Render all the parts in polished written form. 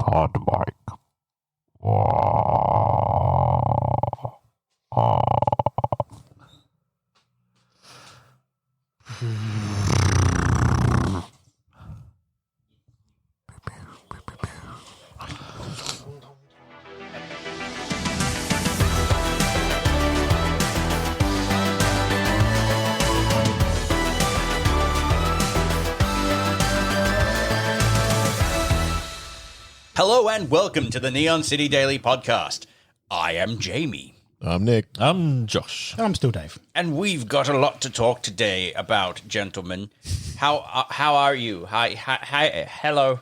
hot mic. Hello and welcome to the Neon City Daily Podcast. I am Jamie. I'm Nick. I'm Josh. I'm still Dave. And we've got a lot to talk today about, gentlemen. How are you? Hi, hello.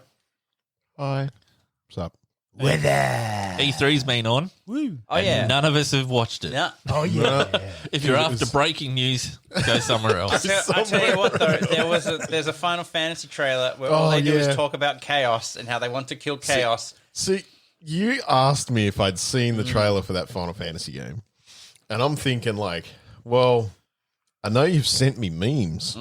Hi. What's up? E3's been on. Woo. Oh, yeah. None of us have watched it. Yeah. Oh, yeah. If you're after breaking news, go somewhere else. I tell you what, though, there's a Final Fantasy trailer where all they do is talk about chaos and how they want to kill chaos. See, you asked me if I'd seen the trailer for that Final Fantasy game. And I'm thinking like, well, I know you've sent me memes,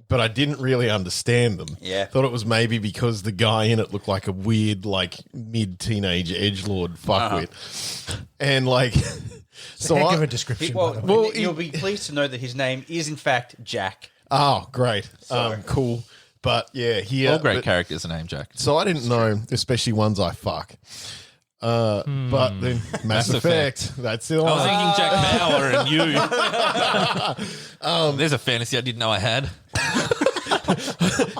but I didn't really understand them. Yeah. Thought it was maybe because the guy in it looked like a weird, like, mid-teenage edgelord fuckwit. And, like... So heck of a description, by the way. Well, you'll be pleased to know that his name is, in fact, Jack. Oh, great. Cool. But, yeah, All great characters are named Jack. So I didn't know, especially ones I fuck. But then Mass Effect. That's it. I was thinking Jack Bauer and you. There's a fantasy I didn't know I had.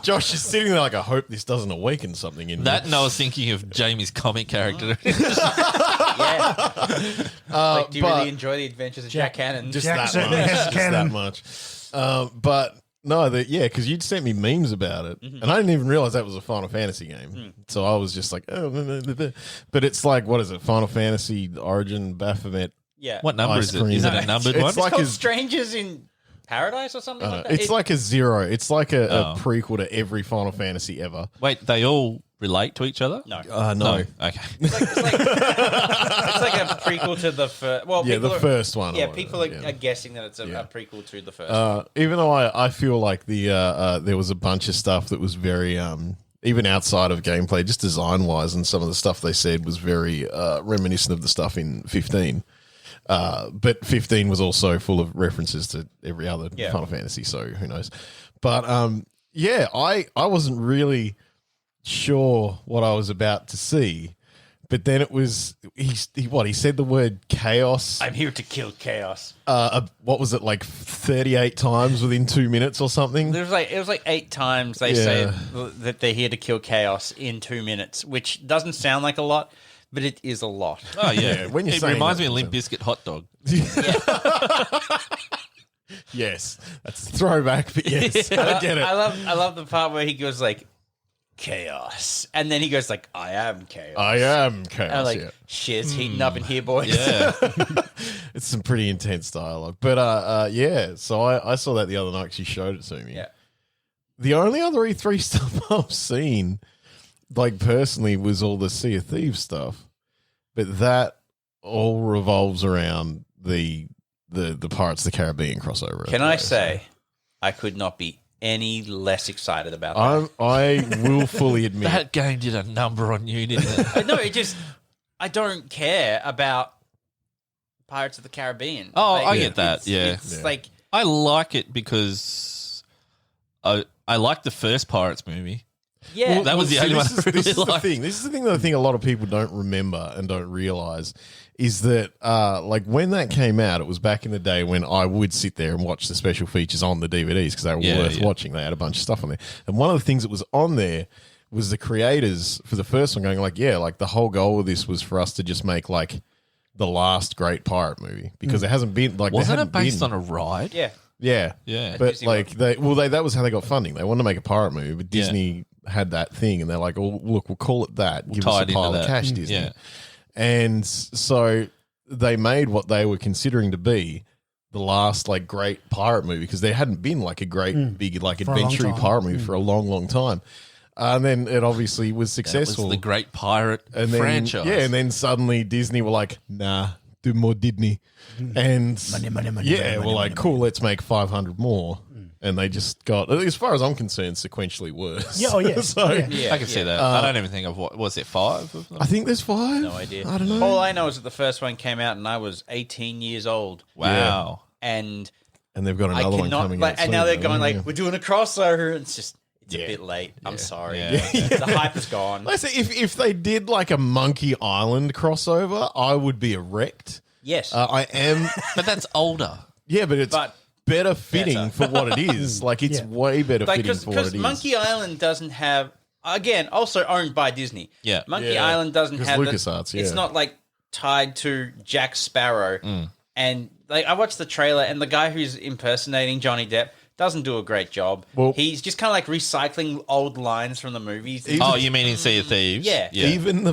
Josh is sitting there like, I hope this doesn't awaken something in That me. and I was thinking of Jamie's comic character. Yeah. Do you but- really enjoy the adventures of Jack Cannon? Just Jack that certainly much. has Just canon. that much. But no, because you'd sent me memes about it, and I didn't even realize that was a Final Fantasy game. So I was just like, but it's like, what is it? Final Fantasy Origin Baphomet. Yeah. What number Ice is it? cream. Is it a numbered It's one? like Called a- Strangers in Paradise or something like that? It's like a zero. It's like a prequel to every Final Fantasy ever. Wait, they all relate to each other? No. No. Okay. It's like a prequel to the first. Well, Yeah, people the are- first one. Yeah, or people whatever, are guessing that it's a prequel to the first. Even though I feel like there was a bunch of stuff that was very even outside of gameplay, just design wise, and some of the stuff they said was very reminiscent of the stuff in 15. But 15 was also full of references to every other Final Fantasy, so who knows? But I wasn't really sure what I was about to see. But then it was he said the word chaos. I'm here to kill chaos. What was it, like 38 times within 2 minutes or something? It was like 8 times they say that they're here to kill chaos in 2 minutes, which doesn't sound like a lot, but it is a lot. Oh, yeah. when you're It saying reminds that, me of Limp Bizkit hot dog. Yes, that's a throwback, but yes, I get it. I love the part where he goes like chaos, and then he goes like I am chaos. I am chaos. And I'm like yeah. shit's heating up in here, boys. Yeah. It's some pretty intense dialogue. But so I saw that the other night 'cause she showed it to me. Yeah. The only other E3 stuff I've seen, like personally, was all the Sea of Thieves stuff. But that all revolves around the Pirates of the Caribbean crossover. Can I say, I could not be any less excited about that. I will fully admit That game did a number on you, didn't it? No, I don't care about Pirates of the Caribbean. Oh, Like, I get that, It's like I like it because I like the first Pirates movie. yeah, That was the only one I this really is the liked. thing. This is the thing that I think a lot of people don't remember and don't realize is that like when that came out, it was back in the day when I would sit there and watch the special features on the DVDs because they were worth watching. They had a bunch of stuff on there. And one of the things that was on there was the creators for the first one going like, like the whole goal of this was for us to just make like the last great pirate movie because there hasn't been like Wasn't there it based been, on a ride? yeah. Yeah. But Disney like that was how they got funding. They wanted to make a pirate movie, but Disney had that thing and they're like, oh, look, we'll call it that. Give us tie a it into pile of that. cash, Disney. Yeah. And so they made what they were considering to be the last like great pirate movie because there hadn't been like a great big like For a long adventure time. pirate movie for a long, long time. And then it obviously was That was successful. the Great Pirate and then, franchise. Yeah, and then suddenly Disney were like, nah, do more Disney. And Money, yeah, we're like, cool, let's make 500 more. and they just got, as far as I'm concerned, sequentially worse. Yeah, oh, yeah. So Yeah, I can see that. I don't even think of what was it 5 of them? I think there's 5. No idea. I don't know. All I know is that the first one came out and I was 18 years old. Wow. And And they've got I another one cannot, coming like, out. and now soon, they're going though. like, Yeah. we're doing a crossover. It's a Yeah. bit late. I'm sorry. Yeah. The hype is gone. Let's say if they did like a Monkey Island crossover, I would be erect. Yes. I am, But that's older. yeah, but it's But better fitting better. for what it is. Like it's Yeah. way better like, fitting for what it is. Monkey Island doesn't have, again, also owned by Disney. Yeah. Monkey Yeah. Island doesn't Because have LucasArts, It's yeah. not like tied to Jack Sparrow. And like I watched the trailer, and the guy who's impersonating Johnny Depp doesn't do a great job. Well- He's just kind of like recycling old lines from the movies. Oh, you mean in Sea of Thieves? Yeah. Even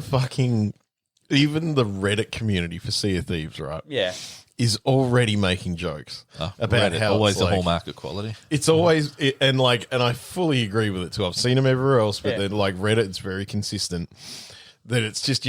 the Reddit community for Sea of Thieves, right, Yeah. is already making jokes about Reddit, how always it's the like, hallmark of quality. It's always and I fully agree with it too. I've seen them everywhere else, but Yeah. then like Reddit, it's very consistent. That it's just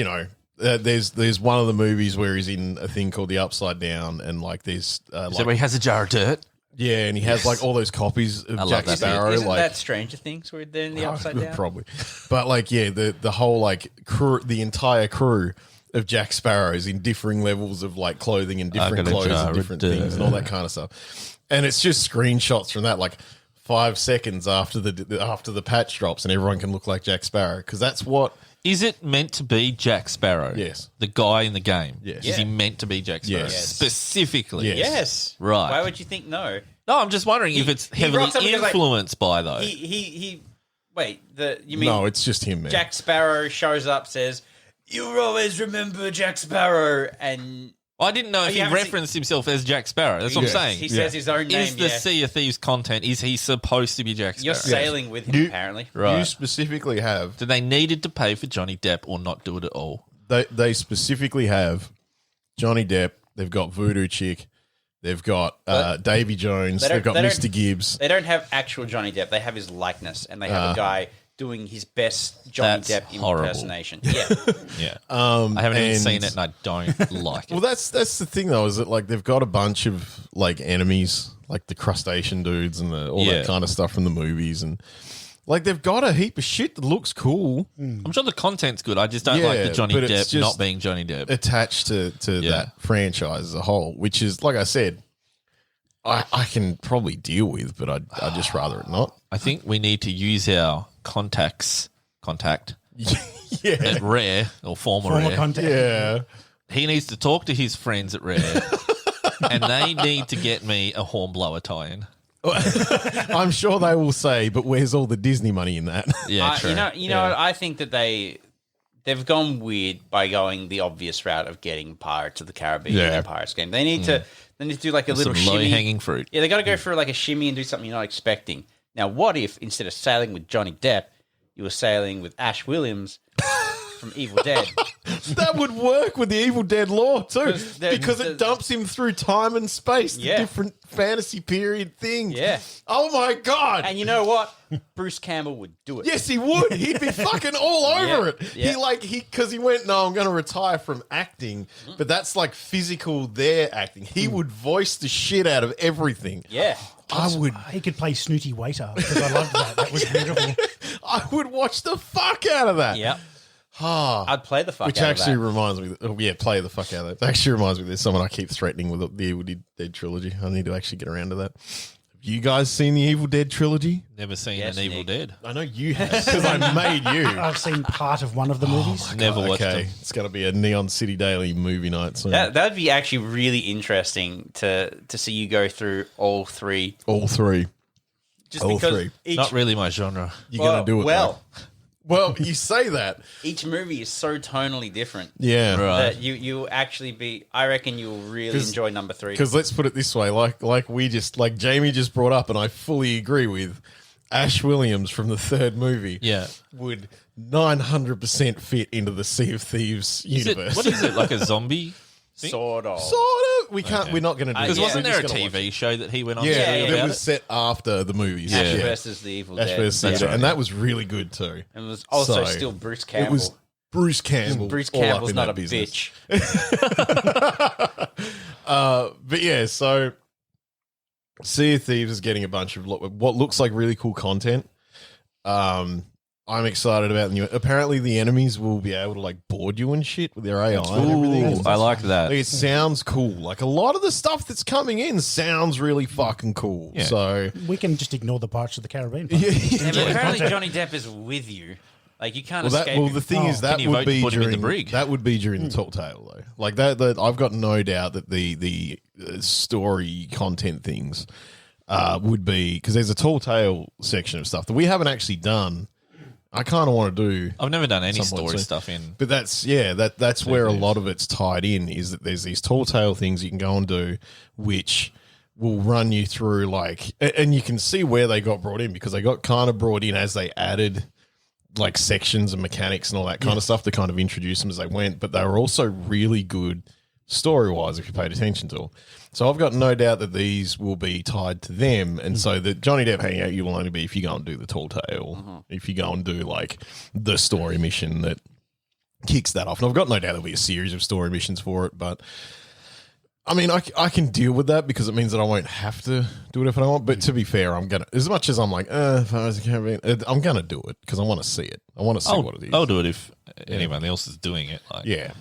there's one of the movies where he's in a thing called The Upside Down, and like there's Is that where he has a jar of dirt? yeah, and he has like all those copies of love Jack that bit. Sparrow. Isn't like that Stranger Things where they're in the upside down? probably, but like yeah, the whole like crew, the entire crew of Jack Sparrows in differing levels of like clothing and different got a clothes jar and of different dirt. things and all that kind of stuff. And it's just screenshots from that, like 5 seconds after the patch drops, and everyone can look like Jack Sparrow because that's what. Is it meant to be Jack Sparrow? Yes. The guy in the game? Yes. Is he Yeah. meant to be Jack Sparrow? Yes. Specifically? Yes. Yes. Right. Why would you think no? No, I'm just wondering if it's he heavily rocks up because, like, influenced by, though. He wait, you mean No, it's just him, man. Jack Sparrow shows up, says, "You'll always remember Jack Sparrow," and I didn't know if you he haven't seen- referenced himself as Jack Sparrow. That's what I'm saying. he says his own name. Is the Sea of Thieves content, is he supposed to be Jack Sparrow? You're sailing with him, You- apparently. Right. You specifically have Do they needed to pay for Johnny Depp or not do it at all? they specifically have Johnny Depp. They've got Voodoo Chick. They've got Davy Jones. they don't- They've got they don't- Mr. Gibbs. They don't have actual Johnny Depp. They have his likeness, and they have a guy doing his best Johnny That's Depp horrible. impersonation. Yeah, Yeah. I haven't even and- seen it and I don't like it. Well, that's the thing though, is that like they've got a bunch of like enemies, like the crustacean dudes and all Yeah. that kind of stuff from the movies, and like they've got a heap of shit that looks cool I'm sure the content's good. I just don't like the Yeah, Johnny but it's Depp just- not being Johnny Depp. attached to Yeah. that franchise as a whole, which is like I said, I can probably deal with, but I'd just rather it not. I think we need to use our contact Yeah, at Rare or former Former Rare. contact. yeah. He needs to talk to his friends at Rare and they need to get me a Hornblower tie-in. I'm sure they will say, but where's all the Disney money in that? Yeah, true. you know, what? I think that they've gone weird by going the obvious route of getting Pirates of the Caribbean Yeah. in a Pirates game. They need to do like a little Some shimmy. low-hanging fruit. Yeah, they got to go for like a shimmy and do something you're not expecting. Now, what if instead of sailing with Johnny Depp, you were sailing with Ash Williams from Evil Dead? That would work with the Evil Dead lore too, they're- because it dumps him through time and space, to Yeah. different fantasy period things. Yeah. Oh my god. And you know what? Bruce Campbell would do it. Yes, he would. He'd be fucking all over Yeah, it. yeah. Because he went, no, I'm going to retire from acting, but that's like physical. They're acting. He would voice the shit out of everything. Yeah. I would. He could play Snooty Waiter because I loved that. That was beautiful. I would watch the fuck out of that. Yeah. I'd play the fuck Which out actually of that. reminds me, play the fuck out of that. It actually reminds me, there's someone I keep threatening with the Evil Dead trilogy. I need to actually get around to that. Have you guys seen the Evil Dead trilogy? Never seen Yes, an Evil Nick. Dead. I know you have, because I made you. I've seen part of one of the movies. Never watched Okay, them. it's going to be a Neon City Daily movie night soon. That would be actually really interesting to see you go through all three. All three. Just All because three. each Not really my genre. You're going to do it. well. though. Well, you say that. Each movie is so tonally different Yeah. Right. that you actually be. I reckon you'll really 'Cause- enjoy number 3. Because let's put it this way, like Jamie just brought up, and I fully agree with, Ash Williams from the third movie. Yeah. Would 900% fit into the Sea of Thieves Is it, universe. what is it, like a zombie? Sort of. Sort of. We can't. We're not going to do. Because Because this. wasn't We're there a just gonna watch TV show that he went on it. to Yeah, yeah, that about was it? set after the movies. Ash yeah. versus the Evil Ash Dead. versus That's Evil Dead. right. And that was really good too. It was also So, still Bruce Campbell. It was Bruce Campbell. Bruce all up Campbell's in not that a business. bitch. But yeah, so Sea of Thieves is getting a bunch of what looks like really cool content. I'm excited about the new. Apparently, the enemies will be able to like board you and shit with their AI and everything. Ooh, I like that. Like, it sounds cool. Like a lot of the stuff that's coming in sounds really fucking cool. Yeah. So We can just ignore the Pirates of the Caribbean. part. Yeah, but apparently Johnny Depp is with you. Like you can't escape. the thing is that Can you would vote to be put him in the during brig? that would be during the Tall Tale though. Like that I've got no doubt that the story content things would be because there's a Tall Tale section of stuff that we haven't actually done. I kind of want to do. I've never done any Some point story soon. stuff in. But that's where a lot of it's tied in is that there's these Tall Tale things you can go and do, which will run you through like, and you can see where they got brought in because they got kind of brought in as they added like sections and mechanics and all that kind of stuff to kind of introduce them as they went. But they were also really good story wise if you paid attention to them. So I've got no doubt that these will be tied to them, and so the Johnny Depp Hangout you will only be if you go and do the Tall Tale, if you go and do like the story mission that kicks that off. And I've got no doubt there'll be a series of story missions for it, but I mean, I can deal with that because it means that I won't have to do it if I don't want. But to be fair, I'm gonna, as much as I'm like, if I was a Caribbean, I'm gonna do it because I want to see it. I want to see what it is. I'll do it if anyone else is doing it. Like, Yeah.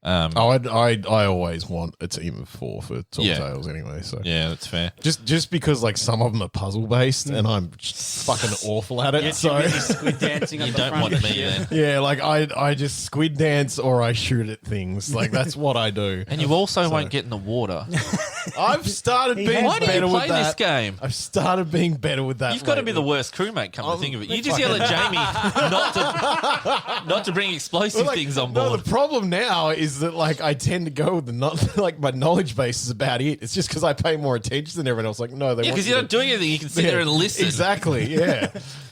Um, I always want a team of 4 for Tall Yeah. Tales anyway. So yeah, that's fair. just because like some of them are puzzle based and I'm just fucking awful at it. You're So busy squid dancing on You the don't front want of me shit. then. yeah, like I just squid dance or I shoot at things. Like that's what I do. And you also won't get in the water. I've started being Why do better you with play that. this game? I've started being better with that. You've got to be lately. the worst crewmate, come to think of it. You just yell at Jamie not to bring explosive Like, things on no, board. the problem now is that like I tend to go with the not like my knowledge base is about it. It's just because I pay more attention than everyone else. Like no, they Yeah, want because you you're to- not doing anything. You can sit Yeah, there and listen. Exactly. Yeah.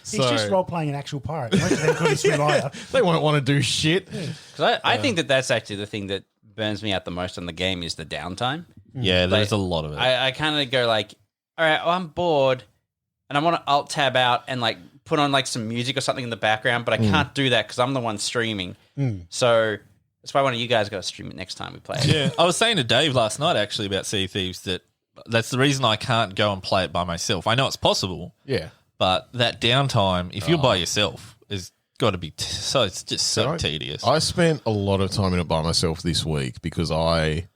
He's just role playing an actual pirate. Most of them couldn't swim either. They won't want to do shit. 'Cause I think that's actually the thing that burns me out the most on the game is the downtime. Yeah, there's a lot of it. I kind of go like, all right, well, I'm bored, and I want to alt tab out and like put on like some music or something in the background, but I can't do that because I'm the one streaming. So that's why one of you guys got to stream it next time we play it. Yeah, I was saying to Dave last night actually about Sea of Thieves that's the reason I can't go and play it by myself. I know it's possible, Yeah. but that downtime, if you're by yourself, is got to be so it's just so tedious. I spent a lot of time in it by myself this week because I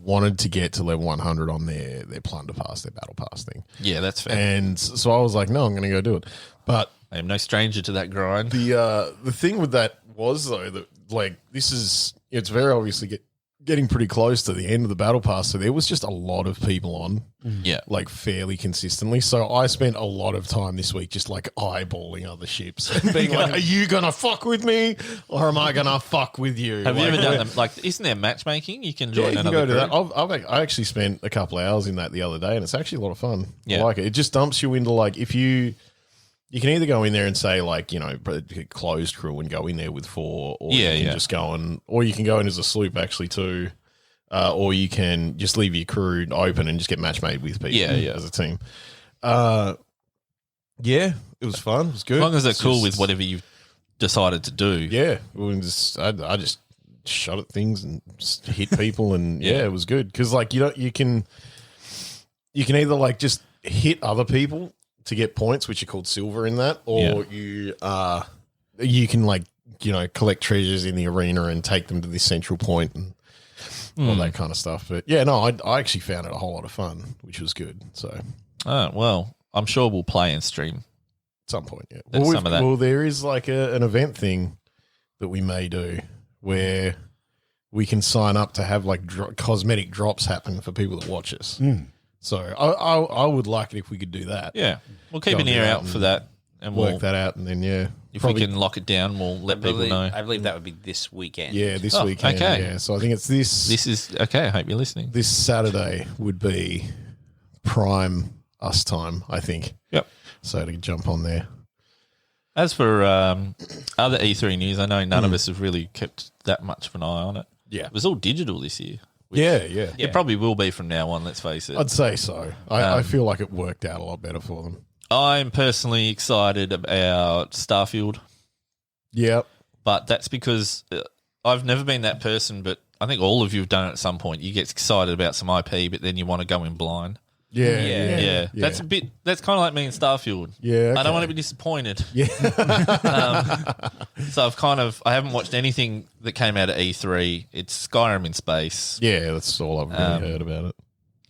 wanted to get to level 100 on their plunder pass, their battle pass thing. Yeah, that's fair. And so I was like, no, I'm going to go do it. But I am no stranger to that grind. the thing with that was though that like it's very obviously getting pretty close to the end of the battle pass, so there was just a lot of people on Yeah. like fairly consistently. So I spent a lot of time this week just like eyeballing other ships and being like, are you gonna fuck with me or am I gonna fuck with you? Have you Like, ever done them? Like, isn't there matchmaking? You can join Yeah, you can another go to group. that. I actually spent a couple of hours in that the other day, and it's actually a lot of fun. Yeah. I like it. It just dumps you into like if you can either go in there and say like closed crew and go in there with 4, or you can just go or you can go in as a sloop actually too, or you can just leave your crew open and just get match made with people. As a team. Yeah, it was fun. It was good. As long as they're It's cool just- with whatever you've decided to do. Yeah, I just shot at things and just hit people, and yeah, it was good because like you can either like just hit other people to get points, which are called silver in that, or you can like collect treasures in the arena and take them to this central point and all that kind of stuff. But yeah, no, I actually found it a whole lot of fun, which was good. So Oh, well, I'm sure we'll play and stream. at some point, yeah. That's some of that. Well, there is like an event thing that we may do where we can sign up to have like cosmetic drops happen for people that watch us. So I would like it if we could do that. Yeah. We'll keep Go an ear do that out for and that. And Work we'll, that out, and then if we can lock it down, we'll let people know. I believe that would be this weekend. yeah, this Oh, weekend. okay. Yeah, so I think it's this This is okay. I hope you're listening. this Saturday would be prime us time, I think. Yep. So to jump on there. As for other E3 news, I know none of us have really kept that much of an eye on it. Yeah. It was all digital this year. Yeah. It probably will be from now on, let's face it. I'd say so. I feel like it worked out a lot better for them. I'm personally excited about Starfield, Yep. but that's because I've never been that person, but I think all of you have done it at some point. You get excited about some IP, but then you want to go in blind. Yeah. That's a bit. That's kind of like me in Starfield. Yeah, I don't okay. want to be disappointed. Yeah. So I haven't watched anything that came out of E3. It's Skyrim in space. Yeah, that's all I've really heard about it.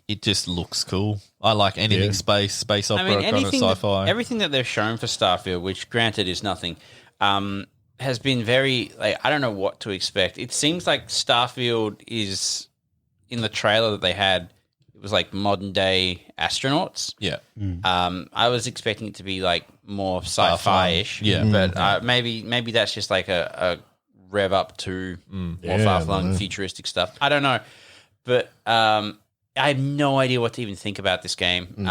It just looks cool. I like anything Yeah. space opera, I mean, kind of sci-fi. everything that they've shown for Starfield, which granted is nothing, has been very, like, I don't know what to expect. It seems like Starfield is, in the trailer that they had, it was like modern day astronauts. Yeah. I was expecting it to be like more sci-fi-ish. Yeah. But maybe that's just like a rev up to more Yeah, far-flung no. futuristic stuff. I don't know. But I have no idea what to even think about this game.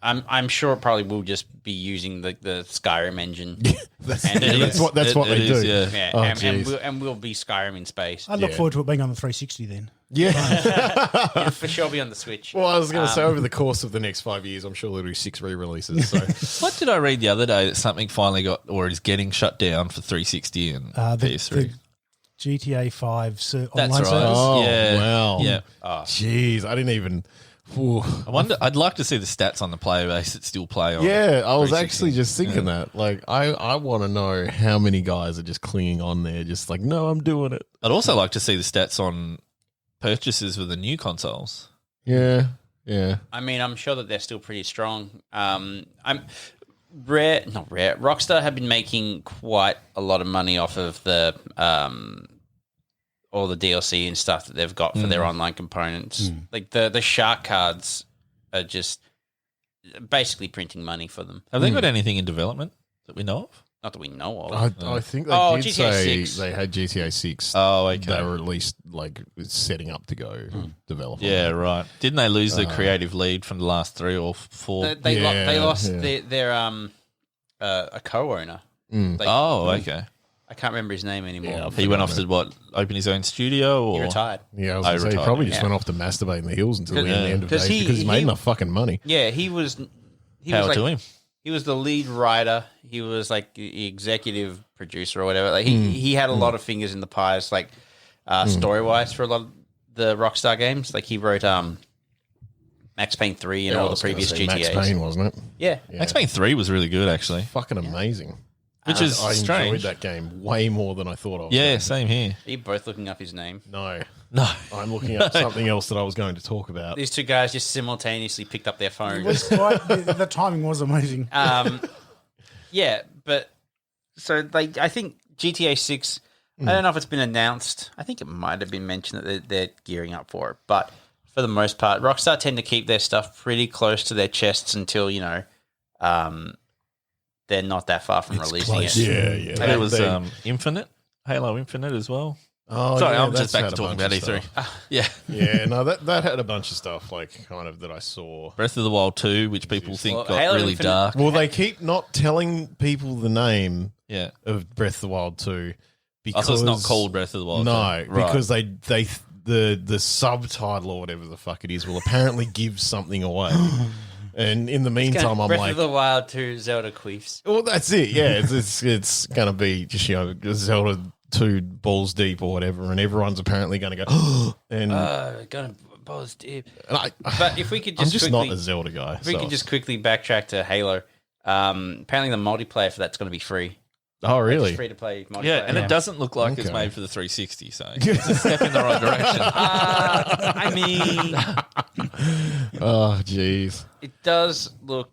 I'm sure it probably will just be using the Skyrim engine. That's is. what It they is, do. yeah. Yeah, Oh, and jeez. we'll be Skyrim in space. I look Yeah. forward to it being on the 360 then. Yeah. It'll for sure be on the Switch. Well, I was going to say over the course of the next 5 years, I'm sure there'll be 6 re-releases. So What did I read the other day that something finally got or is getting shut down for 360 and PS3? The GTA 5 That's online right. service. Oh, yeah. wow. Yeah. jeez, I didn't even. Ooh. I wonder. I'd like to see the stats on the player base that still play on. Yeah, I was 360. actually just thinking that. Like, I want to know how many guys are just clinging on there, just like, no, I'm doing it. I'd also like to see the stats on purchases with the new consoles. Yeah, yeah. I mean, I'm sure that they're still pretty strong. Not rare. Rockstar have been making quite a lot of money off of the all the DLC and stuff that they've got for their online components. Like the shark cards are just basically printing money for them. Have they got anything in development that we know of? Not that we know of. I think they Oh, did GTA say 6. they had GTA 6. Oh, okay. They were at least like setting up to go develop. on Yeah, it. right. Didn't they lose the creative lead from the last 3 or 4? They Yeah, lost yeah. their a co-owner. Like, Oh, okay. I can't remember his name anymore. Yeah, He went off to what? Open his own studio, or He retired. Yeah, I was I gonna say, he retired, probably just yeah. went off to masturbate in the hills until the end of 'Cause days he- because he's made he- enough fucking money. Yeah, he was Power like, to him. He was the lead writer. He was like the executive producer or whatever. Like he had a lot of fingers in the pies, like story wise for a lot of the Rockstar games. Like he wrote Max Payne 3 and Yeah, I all the was gonna previous say Max GTAs. Payne, wasn't it? Yeah. Max Payne 3 was really good, actually, Fucking amazing. which is I strange. enjoyed that game way more than I thought I was. Yeah, same here. Are you both looking up his name? No, No. I'm looking at something else that I was going to talk about. These two guys just simultaneously picked up their It phones. was quite, the timing was amazing. Yeah, but so like I think GTA 6. I don't know if it's been announced. I think it might have been mentioned that they're gearing up for it, but for the most part, Rockstar tend to keep their stuff pretty close to their chests until they're not that far from releasing close. it. Yeah, yeah. And it was They- Infinite, Halo Infinite as well. Oh, Sorry, yeah, I'm just that's back to had a talking bunch about of E3. stuff. Yeah. Yeah, no, that had a bunch of stuff like kind of that I saw. Breath of the Wild 2, which people think Well, got Halo really Infinite- dark. Well, they keep not telling people the name Yeah. of Breath of the Wild 2 because Also, it's not called Breath of the Wild 2. No, Right. because they the subtitle or whatever the fuck it is will apparently give something away. And in the meantime, I'm Breath like, of the Wild 2 Zelda queefs. well, that's it. Yeah, it's going to be just Zelda 2 balls deep or whatever, and everyone's apparently going to go and Gonna balls deep. I, But if we could I'm just just quickly, not a Zelda guy. if we could just quickly backtrack to Halo. Apparently, the multiplayer for that's going to be free. oh really? Free to play multiplayer. Yeah, and it doesn't look like it's Okay. made for the 360, so it's a step in the right direction. I mean, Oh jeez. it does look.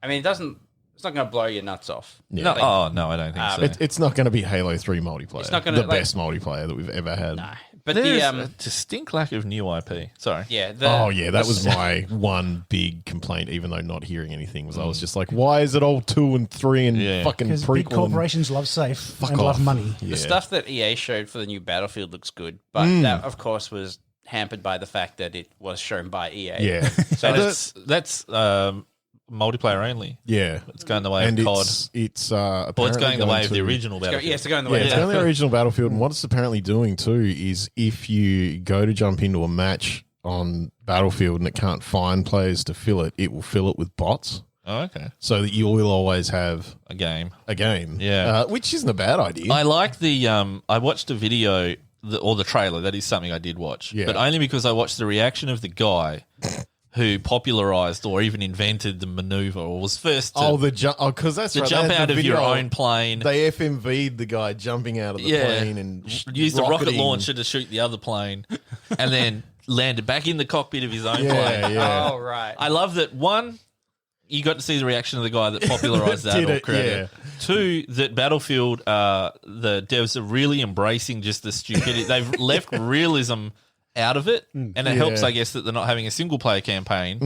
I mean, it doesn't. It's not going to blow your nuts off. Yeah. No, Like, no, I don't think so. It's not going to be Halo 3 multiplayer. It's not gonna, the like- best multiplayer that we've ever had. But There's the a distinct lack of new IP. Sorry. yeah, Oh yeah, that was my one big complaint. Even though not hearing anything, was I was just like, why is it all 2 and 3 and Yeah. fucking Because prequel? big and- corporations love safe and off. love money. Yeah. the stuff that EA showed for the new Battlefield looks good, but that of course was hampered by the fact that it was shown by EA. Yeah, So And it's, that's multiplayer only. yeah. It's going the way And of COD. it's Well, it's apparently going the way of the to- original Battlefield. yeah, it's going the Yeah, way. it's going the original Battlefield, and what it's apparently doing too is if you go to jump into a match on Battlefield and it can't find players to fill it, it will fill it with bots, Oh, okay. so that you will always have A game. a game. Yeah. which isn't a bad idea. I like the. I watched a video or the trailer. That is something I did watch, Yeah. but only because I watched the reaction of the guy who popularized or even invented the maneuver, or was first to, the jump. Oh, because that's to right. jump They had out the of your video. own plane. They FMV'd the guy jumping out of the plane and use the rocket rocketing. launcher to shoot the other plane, and then landed back in the cockpit of his own Yeah, plane. yeah. Oh, right. I love that. One, you got to see the reaction of the guy that popularized that Did or it, created yeah. it. Two, that Battlefield, the devs are really embracing just the stupidity. They've left realism out of it, and it helps, I guess, that they're not having a single player campaign,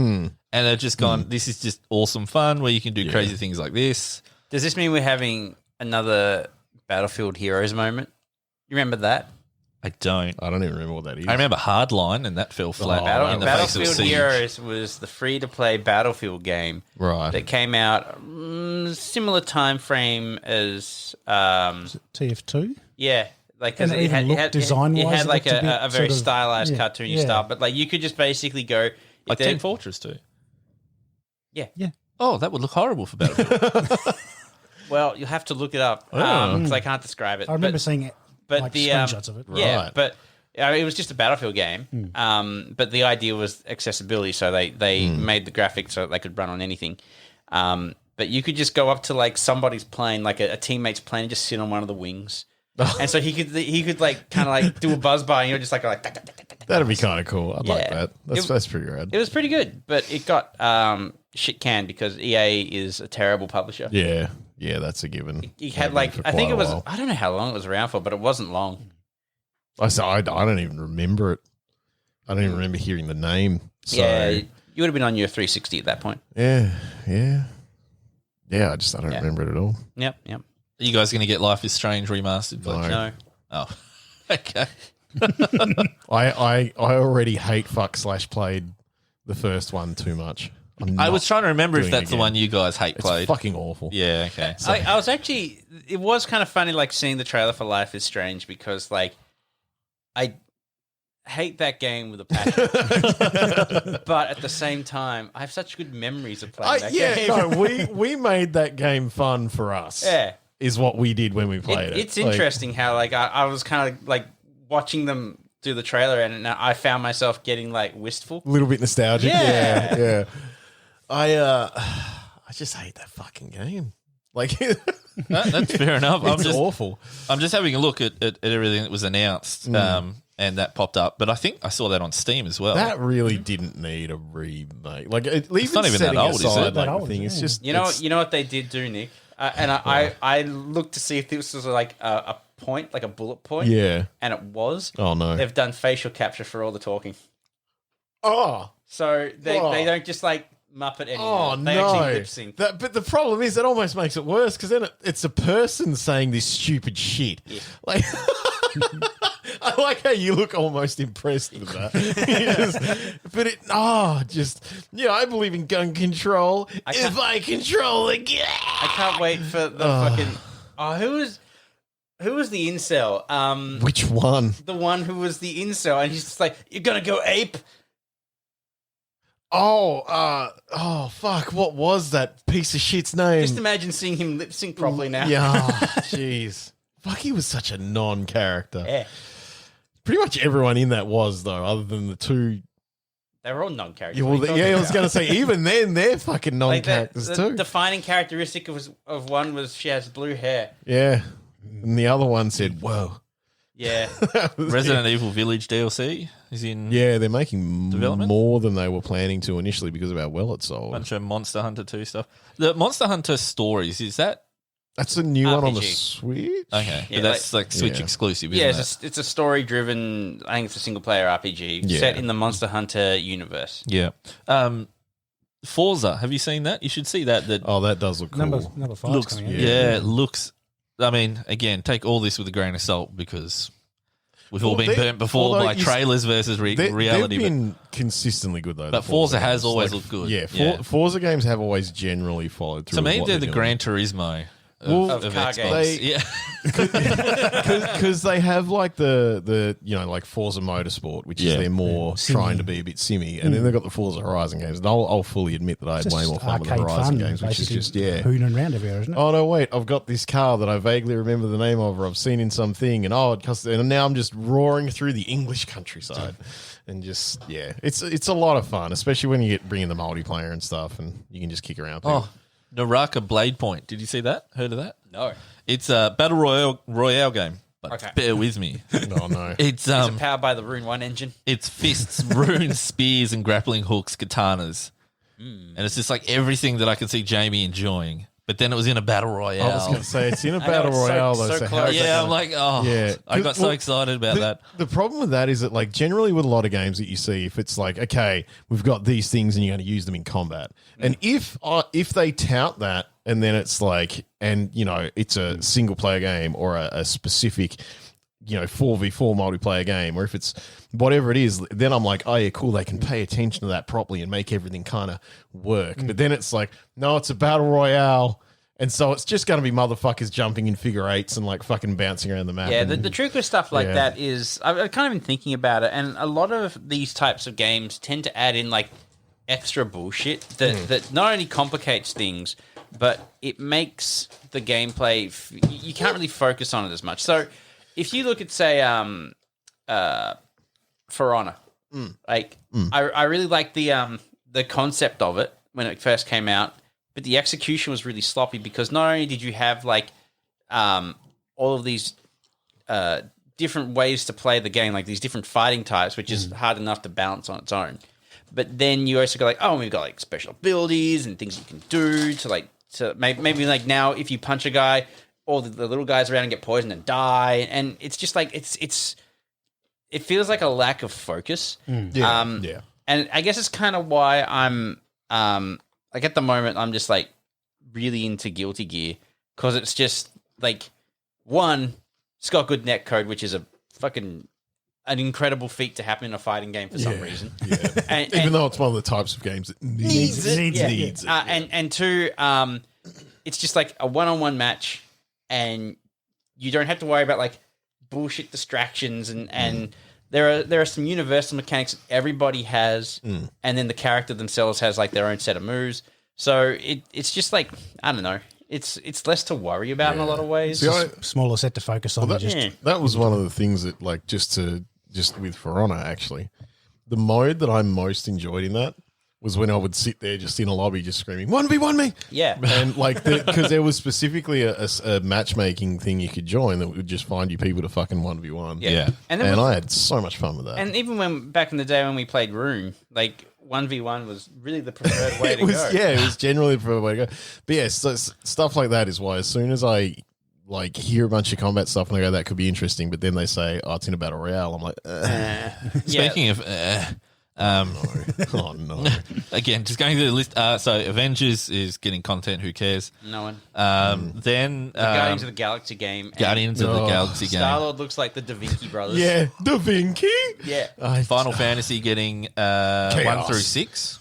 and they've just gone, this is just awesome fun where you can do crazy things like this. Does this mean we're having another Battlefield Heroes moment? You remember that? I don't. I don't even remember what that is. I remember Hardline, and that fell flat in the face of Battlefield Siege. Heroes was the free-to-play Battlefield game Right. that came out similar time frame as TF2. yeah, like And because it even looked design-wise, it had it like looked a bit a very sort of- stylized yeah, cartoony yeah. style, but like you could just basically go Like Team Fortress 2. yeah. Oh, that would look horrible for Battlefield. Well, you'll have to look it up because I can't describe it. I remember seeing it, but like the screenshots of it. yeah, Right. but it was just a Battlefield game. But the idea was accessibility, so they made the graphics so they could run on anything. But you could just go up to like somebody's plane, like a teammate's plane, and just sit on one of the wings. And so he could like kind of like do a buzz by, and you're just like That'd be kind of cool. I'd like Yeah. that. That's pretty rad. It was pretty good, but it got shit canned because EA is a terrible publisher. Yeah, that's a given. You had They've like been for I think quite it a was while. I don't know how long it was around for, but it wasn't long. I don't even remember it. I don't even remember hearing the name. So, Yeah, you would have been on your 360 at that point. yeah. I don't remember it at all. Yep. Are you guys going to get Life is Strange remastered? Fletch? No. Oh, okay. I already hate played the first one too much. I was trying to remember if doing that's it the again. one you guys hate It's played. fucking awful. Yeah, okay. I was actually. It was kind of funny, like seeing the trailer for Life is Strange because, like, I hate that game with a passion, but at the same time, I have such good memories of playing that game. No, we made that game fun for us. Yeah, is what we did when we played it. It's interesting how like I was kind of like watching them do the trailer, and I found myself getting like wistful. A little bit nostalgic. Yeah. Yeah. I just hate that fucking game. Like, That's fair enough. it's awful. I'm just having a look at everything that was announced, and that popped up. But I think I saw that on Steam as well. That really didn't need a remake. Like, it's not even that old, is it? Like, That the old, thing. It's yeah. just You know what they did do, Nick? And I looked to see if this was like a point, like a bullet point. Yeah. And it was. Oh no. They've done facial capture for all the talking. Oh. So they don't just like Muppet anymore. Oh They no! actually lip sync. But the problem is, that almost makes it worse because then it's a person saying this stupid shit. Yeah. Like, I like how you look almost impressed with that. I believe in gun control. If I control the gun, I can't wait for the fucking. Oh, who was the incel? Which one? The one who was the incel, and he's just like, "You're gonna go ape." Oh, fuck! What was that piece of shit's name? Just imagine seeing him lip sync properly now. Yeah, jeez. Fuck, he was such a non-character. Yeah. Pretty much everyone in that was, though, other than the two. They were all non-characters. Yeah, What are you talking I was about? going to say, even then, they're fucking Like non-characters the too. defining characteristic of one was she has blue hair. Yeah. And the other one said, whoa. Yeah. Resident Evil Village DLC is in Yeah, they're making Development? more than they were planning to initially because of how well it a sold. bunch of Monster Hunter 2 stuff. The Monster Hunter stories, is that That's a new one on the RPG. Switch. okay? Yeah, but that's like Switch Yeah. exclusive, Yeah, isn't it's a story-driven. I think it's a single-player RPG Yeah. set in the Monster Hunter universe. it? Yeah. Forza, have you seen that? You should see that. That Oh, that does look cool. Number 5 looks, coming out. yeah, it looks. I mean, again, take all this with a grain of salt because we've all Well, been burnt before although by you s- trailers versus reality. They've been consistently good, though. But the Forza has games. always looked good. Yeah, Yeah. Forza games have always generally followed through. To me, with what they're the doing. Gran Turismo Well, of car Xbox. games. Yeah, because they have like the like Forza Motorsport, which is they're more trying to be a bit simmy, and then they've got the Forza Horizon games. And I'll fully admit that I had way more fun with the Horizon games, which is just hooning around everywhere, isn't it? Oh no, wait! I've got this car that I vaguely remember the name of, or I've seen in something, and and now I'm just roaring through the English countryside, and just it's a lot of fun, especially when you bring in the multiplayer and stuff, and you can just kick around. Oh, Naraka Blade Point. Did you see that? Heard of that? No. It's a battle royale game. But bear with me. Oh no! Is it powered by the Rune 1 engine? It's fists, runes, spears, and grappling hooks, katanas, and it's just like everything that I can see Jamie enjoying. But then it was in a battle royale. I was going to say it's in a battle royale though. So close. I'm like, I got so excited about that. The problem with that is that, like, generally with a lot of games that you see, if it's like, okay, we've got these things and you're going to use them in combat, and if they tout that, and then it's like, and it's a single player game or a specific 4v4 multiplayer game, or if it's whatever it is, then I'm like, oh yeah, cool, they can pay attention to that properly and make everything kind of work. But then it's like, no, it's a battle royale, and so it's just going to be motherfuckers jumping in figure eights and like fucking bouncing around the map. Yeah, the trick with stuff like that is, I've kind of been thinking about it, and a lot of these types of games tend to add in like extra bullshit that not only complicates things, but it makes the gameplay, you can't really focus on it as much. So if you look at, say, For Honor, I really like the concept of it when it first came out, but the execution was really sloppy because not only did you have like all of these different ways to play the game, like these different fighting types, which is hard enough to balance on its own, but then you also go like, oh, we've got like special abilities and things you can do to maybe like now if you punch a guy, all the little guys around and get poisoned and die, and it's just like it feels like a lack of focus. And I guess it's kind of why I'm like at the moment I'm just like really into Guilty Gear, because it's just like, one, it's got good netcode, which is an incredible feat to happen in a fighting game for some reason. Yeah. Even though it's one of the types of games that needs it. And two, it's just like a one-on-one match, and you don't have to worry about like bullshit distractions, and there are some universal mechanics that everybody has, and then the character themselves has like their own set of moves. So it's just like, I don't know. It's less to worry about in a lot of ways. See, smaller set to focus on. That was one of the things that, like, just with For Honor, actually, the mode that I most enjoyed in that was when I would sit there just in a lobby just screaming, 1v1 me! Yeah. And like, because there was specifically a matchmaking thing you could join that would just find you people to fucking 1v1. Yeah. And I had so much fun with that. And even when back in the day when we played Rune, like 1v1 was really the preferred way to go. Yeah, it was generally the preferred way to go. But yeah, so stuff like that is why as soon as I like hear a bunch of combat stuff and I go, that could be interesting, but then they say, oh, it's in a battle royale, I'm like, Speaking of oh no. Again, just going through the list. So Avengers is getting content. Who cares? No one. Then The Guardians of the Galaxy game. Guardians of the Galaxy game. Star-Lord looks like the Da Vinci brothers. Yeah, Da Vinci. Yeah. Final Fantasy getting 1 through 6.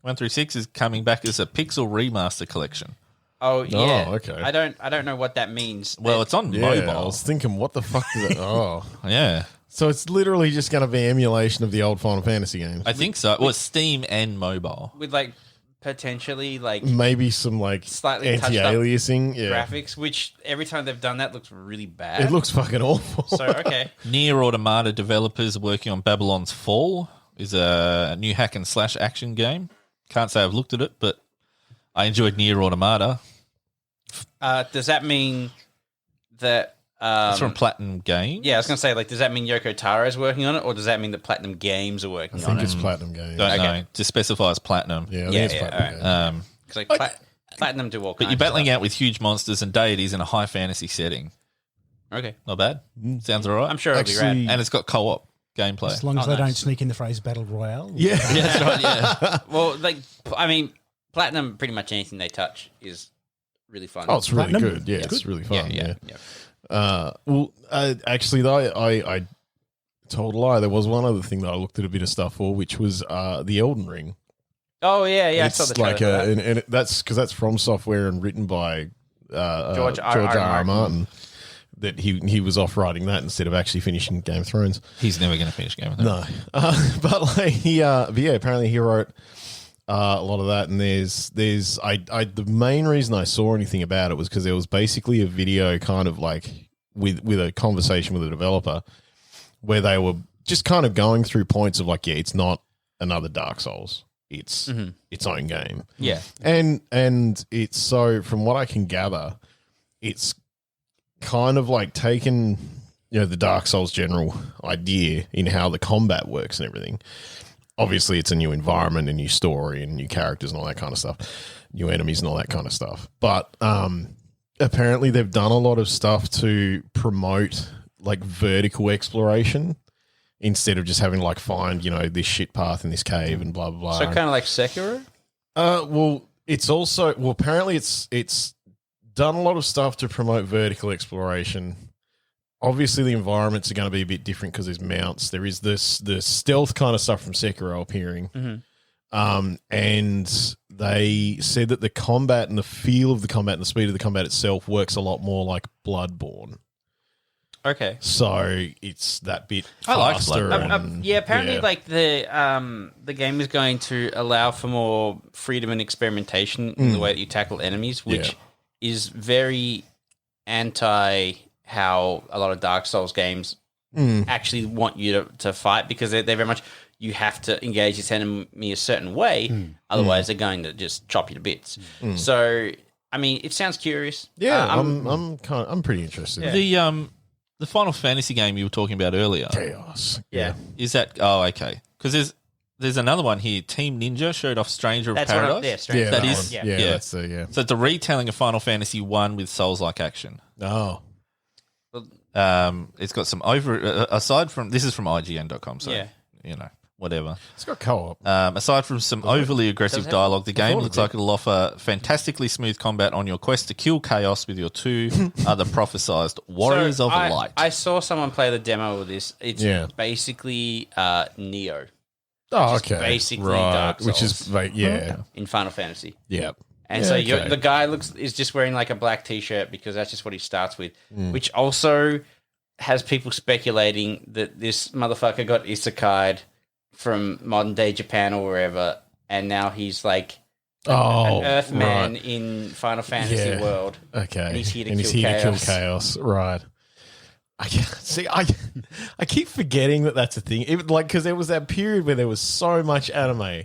1 through 6 is coming back as a pixel remaster collection. Oh yeah. Oh, okay. I don't know what that means. Well, it's on mobile. I was thinking, what the fuck is that? Oh, yeah. So it's literally just going to be emulation of the old Final Fantasy games. I think so. Well, it's Steam and mobile. With like potentially like maybe some like slightly anti-aliasing graphics, which every time they've done that looks really bad. It looks fucking awful. So okay. Nier Automata developers are working on Babylon's Fall. Is a new hack and slash action game. Can't say I've looked at it, but I enjoyed Nier Automata. Does that mean that it's from Platinum Games? Yeah, I was going to say, like, does that mean Yoko Taro is working on it, or does that mean that Platinum Games are working on it? I think it's Platinum Games. Don't know. Just specifies Platinum. Yeah, I think it's Platinum Games. Because like, Platinum do all kinds. But you're battling out with huge monsters and deities in a high fantasy setting. Okay. Not bad. Sounds all right. I'm sure it'll be rad. And it's got co-op gameplay. As long as they don't sneak in the phrase Battle Royale. Yeah. Yeah, that's right, yeah. Well, like, I mean, Platinum, pretty much anything they touch is really fun. Oh, it's really Platinum? good. Yeah, it's really fun. Yeah. Actually, though, I told a lie. There was one other thing that I looked at a bit of stuff for, which was the Elden Ring. Oh, yeah. It's I saw the trailer like for that. and that's because that's From Software and written by George R. R. Martin. that he was off writing that instead of actually finishing Game of Thrones. He's never going to finish Game of Thrones. No, but like but yeah, apparently he wrote a lot of that. And there's the main reason I saw anything about it was because there was basically a video kind of like with a conversation with a developer where they were just kind of going through points of like, yeah, it's not another Dark Souls. It's its own game. Yeah. And it's so from what I can gather, it's kind of like taken, the Dark Souls general idea in how the combat works and everything. Obviously, it's a new environment, a new story, and new characters and all that kind of stuff, new enemies and all that kind of stuff. But apparently, they've done a lot of stuff to promote like vertical exploration instead of just having to like find, this shit path in this cave and blah, blah, blah. So kind of like Sekiro? Well, it's also, apparently it's done a lot of stuff to promote vertical exploration. Obviously, the environments are going to be a bit different because there's mounts. There is the stealth kind of stuff from Sekiro appearing. Mm-hmm. And they said that the combat and the feel of the combat and the speed of the combat itself works a lot more like Bloodborne. Okay. So it's that bit I like faster. Yeah, apparently like the game is going to allow for more freedom and experimentation in the way that you tackle enemies, which is very anti how a lot of Dark Souls games actually want you to fight, because they're very much, you have to engage this enemy a certain way, otherwise they're going to just chop you to bits. So, I mean, it sounds curious. Yeah, I'm pretty interested. Yeah. The Final Fantasy game you were talking about earlier. Chaos. Yeah. Is that... Oh, okay. Because there's another one here. Team Ninja showed off Stranger of Paradise. Stranger. That one. is... Yeah, Yeah. that's So it's a retelling of Final Fantasy 1 with Souls-like action. Oh. It's got some aside from... This is from IGN.com, so, whatever. It's got co-op. Aside from some overly aggressive dialogue, the game looks like it'll offer fantastically smooth combat on your quest to kill chaos with your two other prophesized warriors of light. I saw someone play the demo of this. It's basically Neo. Oh, okay. Basically Dark Souls. Which is, in Final Fantasy. Yeah. And so the guy is just wearing like a black t-shirt because that's just what he starts with, which also has people speculating that this motherfucker got isekai'd from modern day Japan or wherever, and now he's like an Earthman in Final Fantasy world. Okay, and he's here to kill chaos. Right. I keep forgetting that that's a thing. Because there was that period where there was so much anime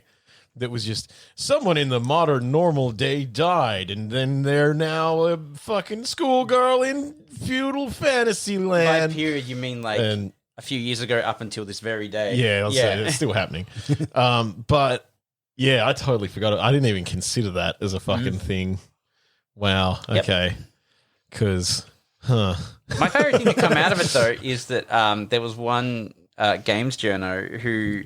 that was just someone in the modern normal day died, and then they're now a fucking schoolgirl in feudal fantasy land. By period, you mean like a few years ago up until this very day. Yeah, it's still happening. But yeah, I totally forgot it. I didn't even consider that as a fucking thing. Wow. Okay. Because, My favorite thing to come out of it though is that there was one games journo who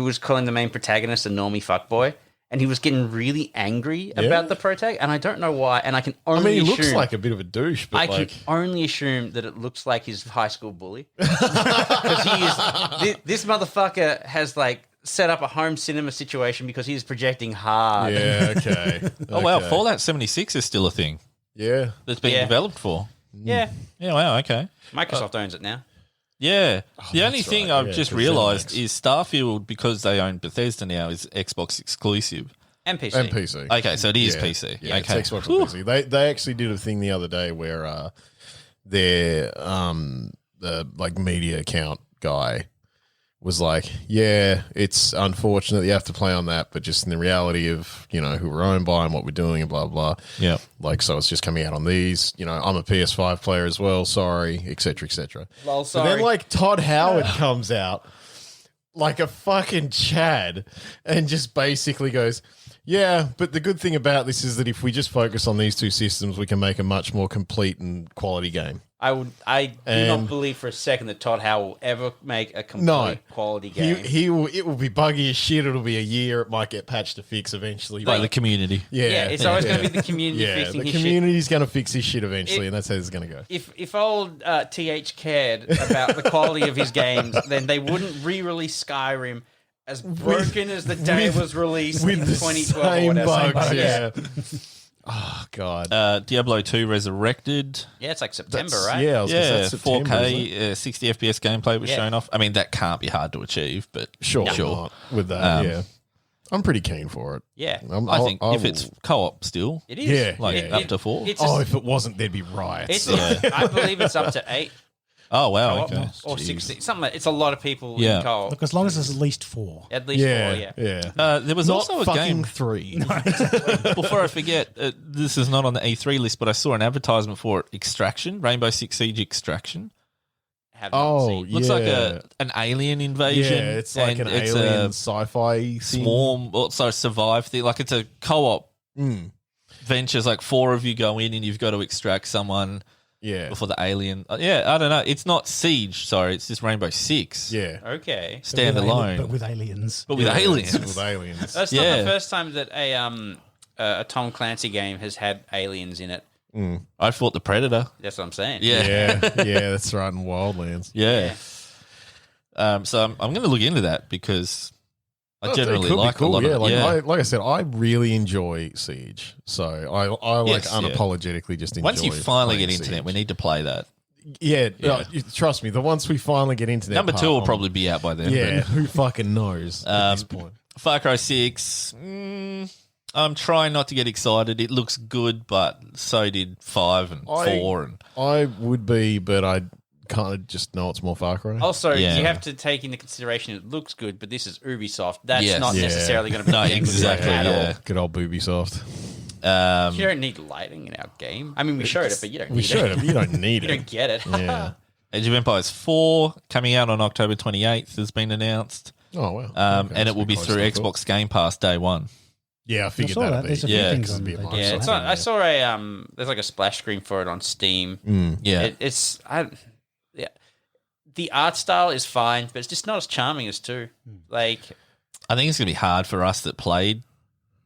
was calling the main protagonist a normie fuckboy. And he was getting really angry about the protagonist, and I don't know why. And I can only he assume, looks like a bit of a douche, but can only assume that it looks like his high school bully. Because this motherfucker has like set up a home cinema situation because he's projecting hard. Yeah, okay. Oh, wow. Fallout 76 is still a thing. Yeah. That's being developed for. Yeah. Yeah, wow, okay. Microsoft owns it now. Yeah. The only that's thing right. I've just realised is Starfield, because they own Bethesda now, is Xbox exclusive. And PC. And PC. Okay, so it is PC. Yeah, okay. it's Xbox and PC. They actually did a thing the other day where their the like media account guy was like, yeah, it's unfortunate that you have to play on that, but just in the reality of, who we're owned by and what we're doing and blah, blah. Yeah. Like, so it's just coming out on these, I'm a PS5 player as well, sorry, et cetera, et cetera. Lol, So then, like, Todd Howard comes out like a fucking Chad and just basically goes, yeah, but the good thing about this is that if we just focus on these two systems, we can make a much more complete and quality game. I do not believe for a second that Todd Howard will ever make a complete quality game. He will. It will be buggy as shit. It'll be a year. It might get patched to fix eventually. By the community. Yeah, it's always going to be the community fixing the his shit. community's going to fix his shit eventually, and that's how it's going to go. If old TH cared about the quality of his games, then they wouldn't re-release Skyrim as broken as the day it was released in 2012 or whatever. Bugs, yeah. Oh God. Diablo 2 Resurrected. Yeah, it's like September, That's- right? Yeah, I was gonna say Yeah, that's September, isn't it? 4K, 60 FPS gameplay was Yeah. shown off. I mean, that can't be hard to achieve, but Sure. Not with that. Yeah. I'm pretty keen for it. Yeah. I think if it's co-op still, It is. Yeah, like up to 4. It's Oh, a- if it wasn't, there'd be riots. it's I believe it's up to 8 Oh, wow. co-op Okay. or Jeez. 16. Something like, it's a lot of people Yeah. in co-op. Look, as long as there's at least 4. At least 4, yeah. There was Not also a fucking game. 3. Before I forget, this is not on the E3 list, but I saw an advertisement for it, Extraction, Rainbow Six Siege Extraction. Have not Oh, seen. yeah. Looks like an alien invasion. Yeah, it's like and an it's alien a sci-fi thing. swarm, also survive thing. Like it's a co-op Mm. ventures. Like 4 of you go in and you've got to extract someone Yeah. before the alien. Yeah, I don't know. It's not Siege. Sorry, it's just Rainbow Six. Yeah. Okay. Standalone, But with aliens. but with Yeah, aliens. it's with aliens. That's not Yeah. the first time that a Tom Clancy game has had aliens in it. I fought the Predator. That's what I'm saying. Yeah. Yeah, that's right in Wildlands. Yeah. So I'm going to look into that because I Oh, it generally could be like cool, a lot yeah, of like, yeah. like I said, I really enjoy Siege. So I like Yes, yeah. unapologetically just enjoy Once you finally playing get internet, Siege. we need to play that. Yeah, Yeah. trust me, the once we finally get internet Number part, 2 will I'm- probably be out by then. Yeah, but- who fucking knows at this point? Far Cry 6, I'm trying not to get excited. It looks good, but so did 5 and 4. And I would be, but I kind of just know it's more Far Cry. Also, Yeah. you have to take into consideration it looks good, but this is Ubisoft. That's Yes. not Yeah. necessarily going to be No, a good exactly, at all. yeah. Good old Ubisoft. You don't need lighting in our game. I mean, we showed it, but you don't need We showed it. it. You don't need You it. don't get it. Yeah. Age of Empires 4 coming out on October 28th has been announced. Oh, wow. Okay, And it will be that's through pretty close. Xbox Game Pass day 1. Yeah, I figured saw that'd that. be. There's a few Yeah, things 'cause on it'd be there. a Yeah, it's Microsoft on, I game, saw a there's like a splash screen for it on Steam. Yeah. Yeah, the art style is fine, but it's just not as charming as 2. Like I think it's going to be hard for us that played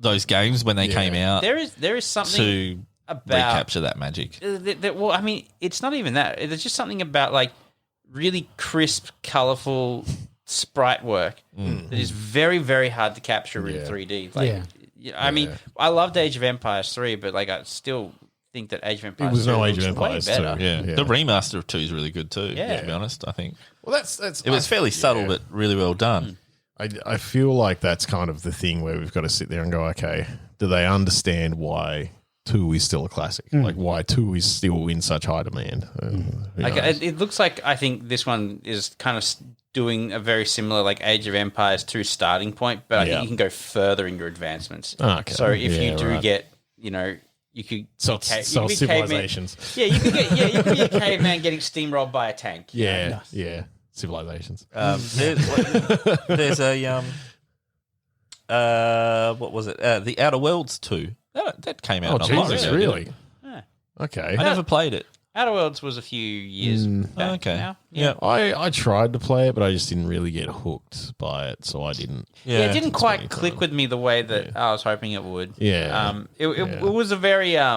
those games when they Yeah. came out there is something to about recapture that magic. well, I mean, it's not even that. There's just something about like really crisp, colorful sprite work that is very, very hard to capture in Yeah. 3D. Like, Yeah. I mean, I loved Age of Empires 3, but like I still think that Age of Empires was 3 no Age looks of way Empires better. 2. Yeah. Yeah. The remaster of 2 is really good too, Yeah. to be honest, I think. Well, that's It was fairly subtle, but really well done. I feel like that's kind of the thing where we've got to sit there and go, okay, do they understand why 2 is still a classic? Like why 2 is still in such high demand? Who Like knows? it looks like I think this one is kind of doing a very similar like Age of Empires 2 starting point, but I Yeah. think you can go further in your advancements. Okay. So if Yeah, you do right. get, you know, you could So you could so be caveman- civilizations. Yeah, you could be a caveman getting steamrolled by a tank. Yeah, yeah. Civilizations. There's a what was it? The Outer Worlds 2. That came out. Oh, not long Jesus, ago, really? didn't Yeah. Okay. it? I never played it. Outer Worlds was a few years back Okay. now. Yeah. I tried to play it, but I just didn't really get hooked by it, so I didn't. Yeah, it didn't quite any click time. with me the way that I was hoping it would. Yeah. It was a very I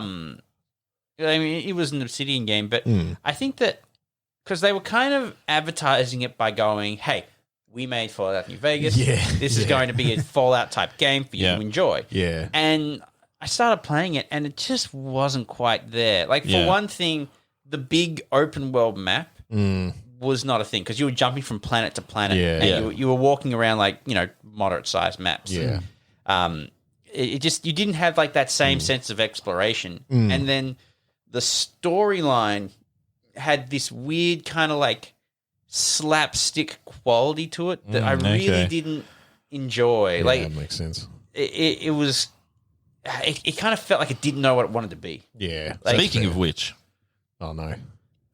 mean, it was an Obsidian game, but I think that because they were kind of advertising it by going, "Hey, we made Fallout New Vegas. Yeah, This is yeah. going to be a Fallout type game for you Yeah. to enjoy." Yeah. And I started playing it, and it just wasn't quite there. Like for Yeah. one thing, the big open world map was not a thing because you were jumping from planet to planet, Yeah. and Yeah. you were walking around like moderate sized maps. Yeah. It just you didn't have like that same sense of exploration, and then the storyline had this weird kind of like slapstick quality to it that I really okay. didn't enjoy. Yeah, Like that makes sense. it was. It kind of felt like it didn't know what it wanted to be. Yeah. Like- Speaking of which, Oh, no.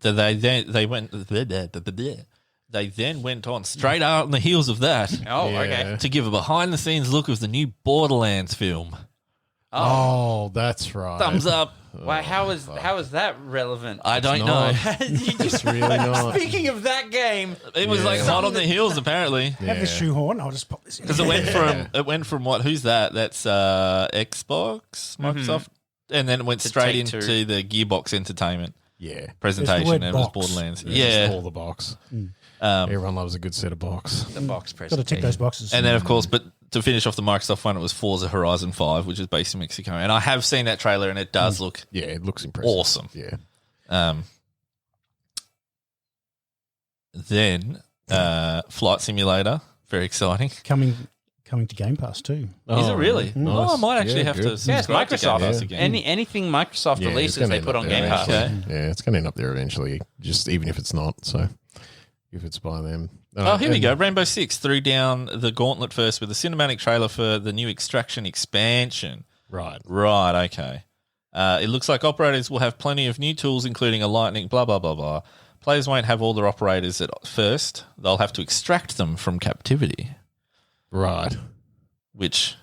they then went on straight out on the heels of that Oh, Yeah. okay. to give a behind the scenes look of the new Borderlands film. Oh, that's right. Thumbs up. Why? How is that relevant? I don't not. know. You just really not. Speaking of that game, It was like hot on the heels apparently. Have this shoehorn. I'll just pop this in. Because it went from what? Who's that? That's Xbox, Microsoft, and then it went straight Take-Two. into the Gearbox Entertainment Yeah. presentation, word and it was box. Borderlands. Just Yeah, all the box. Everyone loves a good set of box. The box Got to presentation. tick those boxes. And then, of course, but to finish off the Microsoft one, it was Forza Horizon 5, which is based in Mexico. And I have seen that trailer, and it does look Yeah, it looks impressive. awesome. Yeah. Then Flight Simulator, very exciting. coming to Game Pass too. Is it really? nice. Oh, I might actually Yeah, have good. to Yeah, it's subscribe to Game Microsoft. Pass again. Anything Microsoft Yeah, it's releases, gonna they end put up on there Game Pass. eventually. Okay. Yeah, it's going to end up there eventually, just even if it's not. So if it's by them. Oh, here we go. Rainbow Six threw down the gauntlet first with a cinematic trailer for the new Extraction expansion. Right. Right, okay. It looks like operators will have plenty of new tools, including a lightning, blah, blah, blah, blah. Players won't have all their operators at first. They'll have to extract them from captivity, Right. which,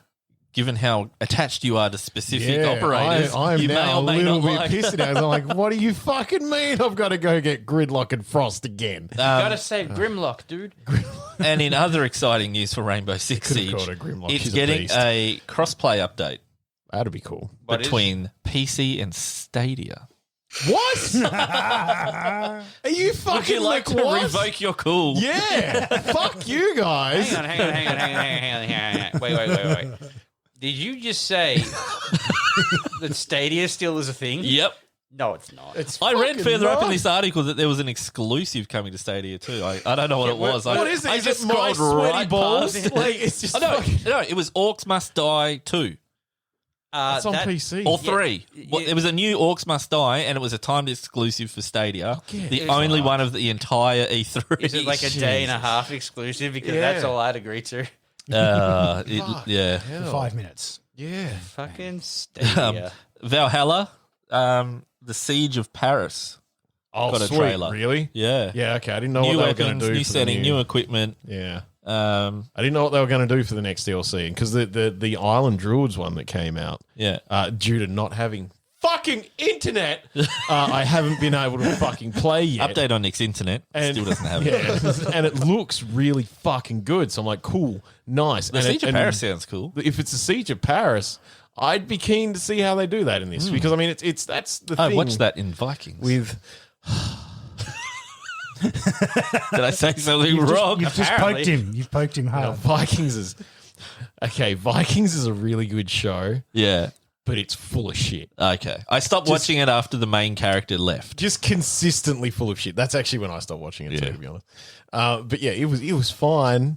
given how attached you are to specific operators, I'm you may now or a may little not bit like. pissed now. I'm like, what do you fucking mean I've got to go get Gridlock and Frost again? Gotta save Grimlock, dude. And in other exciting news for Rainbow Six Could've Siege, called her Grimlock. it's She's a getting beast. a cross-play update That'd be cool. What is- between PC and Stadia. What? Are you fucking Would you like to what? revoke your cool? Yeah. Fuck you guys. Hang on. Wait. Did you just say that Stadia still is a thing? Yep. No, it's not. I read fucking further up in not. this article that there was an exclusive coming to Stadia too. I don't know what it was. What is it? I Is just it my scrolled sweaty right balls? past it. Like, it's just Oh, no, fucking- no, it was Orcs Must Die 2 It's on PC. or 3. Well, it was a new Orcs Must Die, and it was a timed exclusive for Stadia. The only one of the entire E3. Is it like a day and a half exclusive? Because Yeah. that's all I'd agree to. Yeah. For 5 minutes. Yeah. Fucking Stadia. Valhalla, the Siege of Paris. Oh, Got a sweet. trailer. Really? Yeah. Yeah, okay. I didn't know New what they were going weapons, to do. new for setting, the new equipment. Yeah. Yeah. I didn't know what they were going to do for the next DLC because the Island Druids one that came out, due to not having fucking internet, I haven't been able to fucking play yet. Update on Nick's internet. Still doesn't have it. Yeah, and it looks really fucking good. So I'm like, cool, nice. The Siege of Paris sounds cool. If it's a Siege of Paris, I'd be keen to see how they do that in this because I mean, it's that's the I thing. watched that in Vikings. with. Did I say something wrong? You've just poked him. You've poked him hard. Vikings is okay. Vikings is a really good show, Yeah. but it's full of shit. Okay. I stopped watching it after the main character left. Just consistently full of shit. That's actually when I stopped watching it too, Yeah. to be honest. But yeah, it was fine.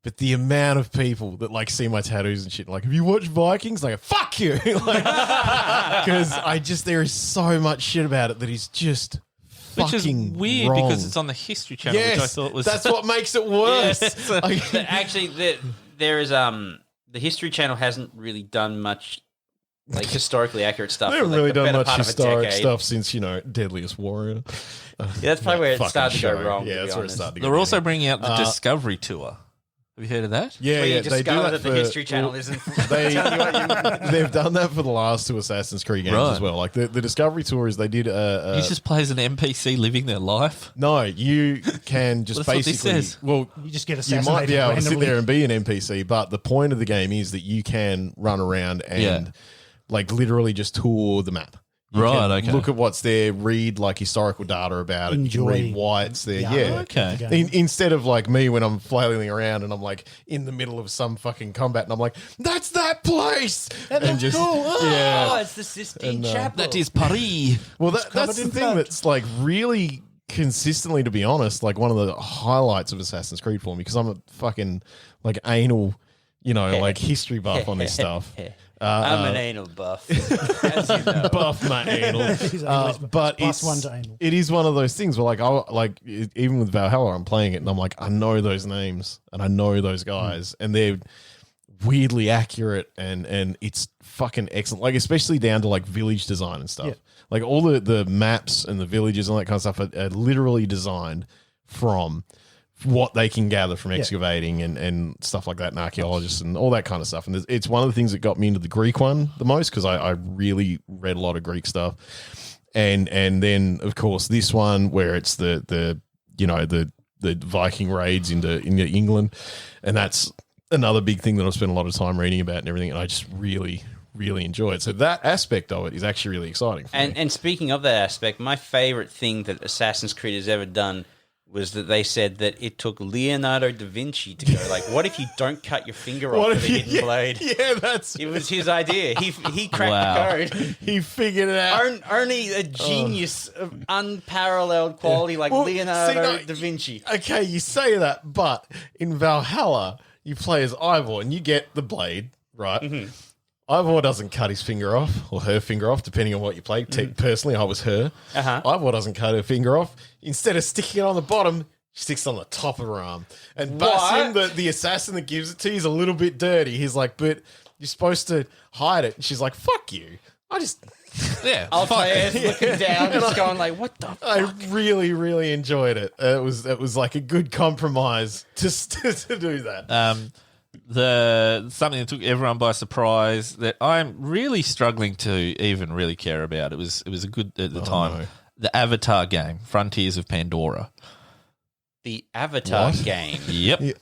But the amount of people that like see my tattoos and shit, like, have you watched Vikings? Like, fuck you, because there is so much shit about it that is just Which is fucking weird wrong. because it's on the History Channel, yes, which I thought was. that's what makes it worse. Yes. Like- Actually, there is the History Channel hasn't really done much like historically accurate stuff. they for, haven't like, really the done better much part of a historic decade. stuff since Deadliest Warrior. Yeah, that's probably where it Fucking started to go show. wrong. Yeah, to be that's where it honest. started to go They're also wrong. bringing out the Discovery Tour. Have you heard of that? Yeah, Where you yeah, they do discover that the for, History Channel isn't. They've done that for the last two Assassin's Creed games Right. as well. Like the Discovery Tour is they did He just plays an NPC living their life. no, you can just Well, that's what this basically says. well You just get you assassinated might be able to sit randomly. there and be an NPC, but the point of the game is that you can run around and like literally just tour the map. You Right, can okay. Look at what's there, read like historical data about it. You can Enjoy read why it's there. the Yeah. artwork Okay. of the game. Instead of like me when I'm flailing around and I'm like in the middle of some fucking combat and I'm like, that's that place. And just, yeah. Oh, it's the Sistine And, Chapel. That is Paris. Well, that's covered the in thing blood. that's like really consistently, to be honest, like one of the highlights of Assassin's Creed for me because I'm a fucking like anal, like history buff on this stuff. I'm an anal buff. As you know. Buff my anal. He's always But plus it's, one to anal. it is one of those things where even with Valhalla, I'm playing it and I'm like, I know those names and I know those guys and they're weirdly accurate and it's fucking excellent. Like especially down to like village design and stuff. Yeah. Like all the maps and the villages and all that kind of stuff are literally designed from what they can gather from excavating and stuff like that and archaeologists and all that kind of stuff. And it's one of the things that got me into the Greek one the most because I really read a lot of Greek stuff. And then of course this one where it's the Viking raids into England, and that's another big thing that I've spent a lot of time reading about and everything, and I just really enjoy it. So that aspect of it is actually really exciting for me. And speaking of that aspect, my favorite thing that Assassin's Creed has ever done was that they said that it took Leonardo da Vinci to go, like, what if you don't cut your finger off with a hidden blade? Yeah, It was his idea. He cracked the code. he figured it out. Only a genius of unparalleled quality like Leonardo da Vinci. Okay, you say that, but in Valhalla, you play as Ivor and you get the blade, right? Mm-hmm. Ivor doesn't cut his finger off or her finger off, depending on what you play. Personally, I was her. Ivor doesn't cut her finger off. Instead of sticking it on the bottom, she sticks it on the top of her arm. And Basim, the assassin that gives it to you, is a little bit dirty. He's like, but you're supposed to hide it. And she's like, fuck you. I just... Yeah. Altair's looking down and going like, what the fuck? I really, really enjoyed it. It was like a good compromise to do that. Something that took everyone by surprise that I'm really struggling to even really care about. It was a good at the time. No. The Avatar game, Frontiers of Pandora. The Avatar game. Yep. Yeah.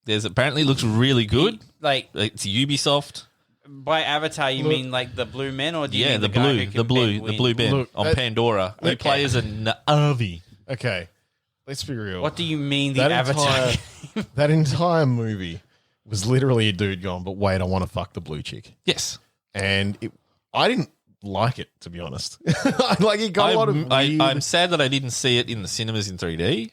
There's apparently looks really good. Like it's Ubisoft. By Avatar, you mean like the blue men, or do you mean the blue men on Pandora? Who play as a Na'vi. Okay, let's be real. What do you mean the Avatar? That entire movie was literally a dude going, but wait, I want to fuck the blue chick. Yes. And I didn't like it, to be honest. Like it got a lot of weird... I'm sad that I didn't see it in the cinemas in 3D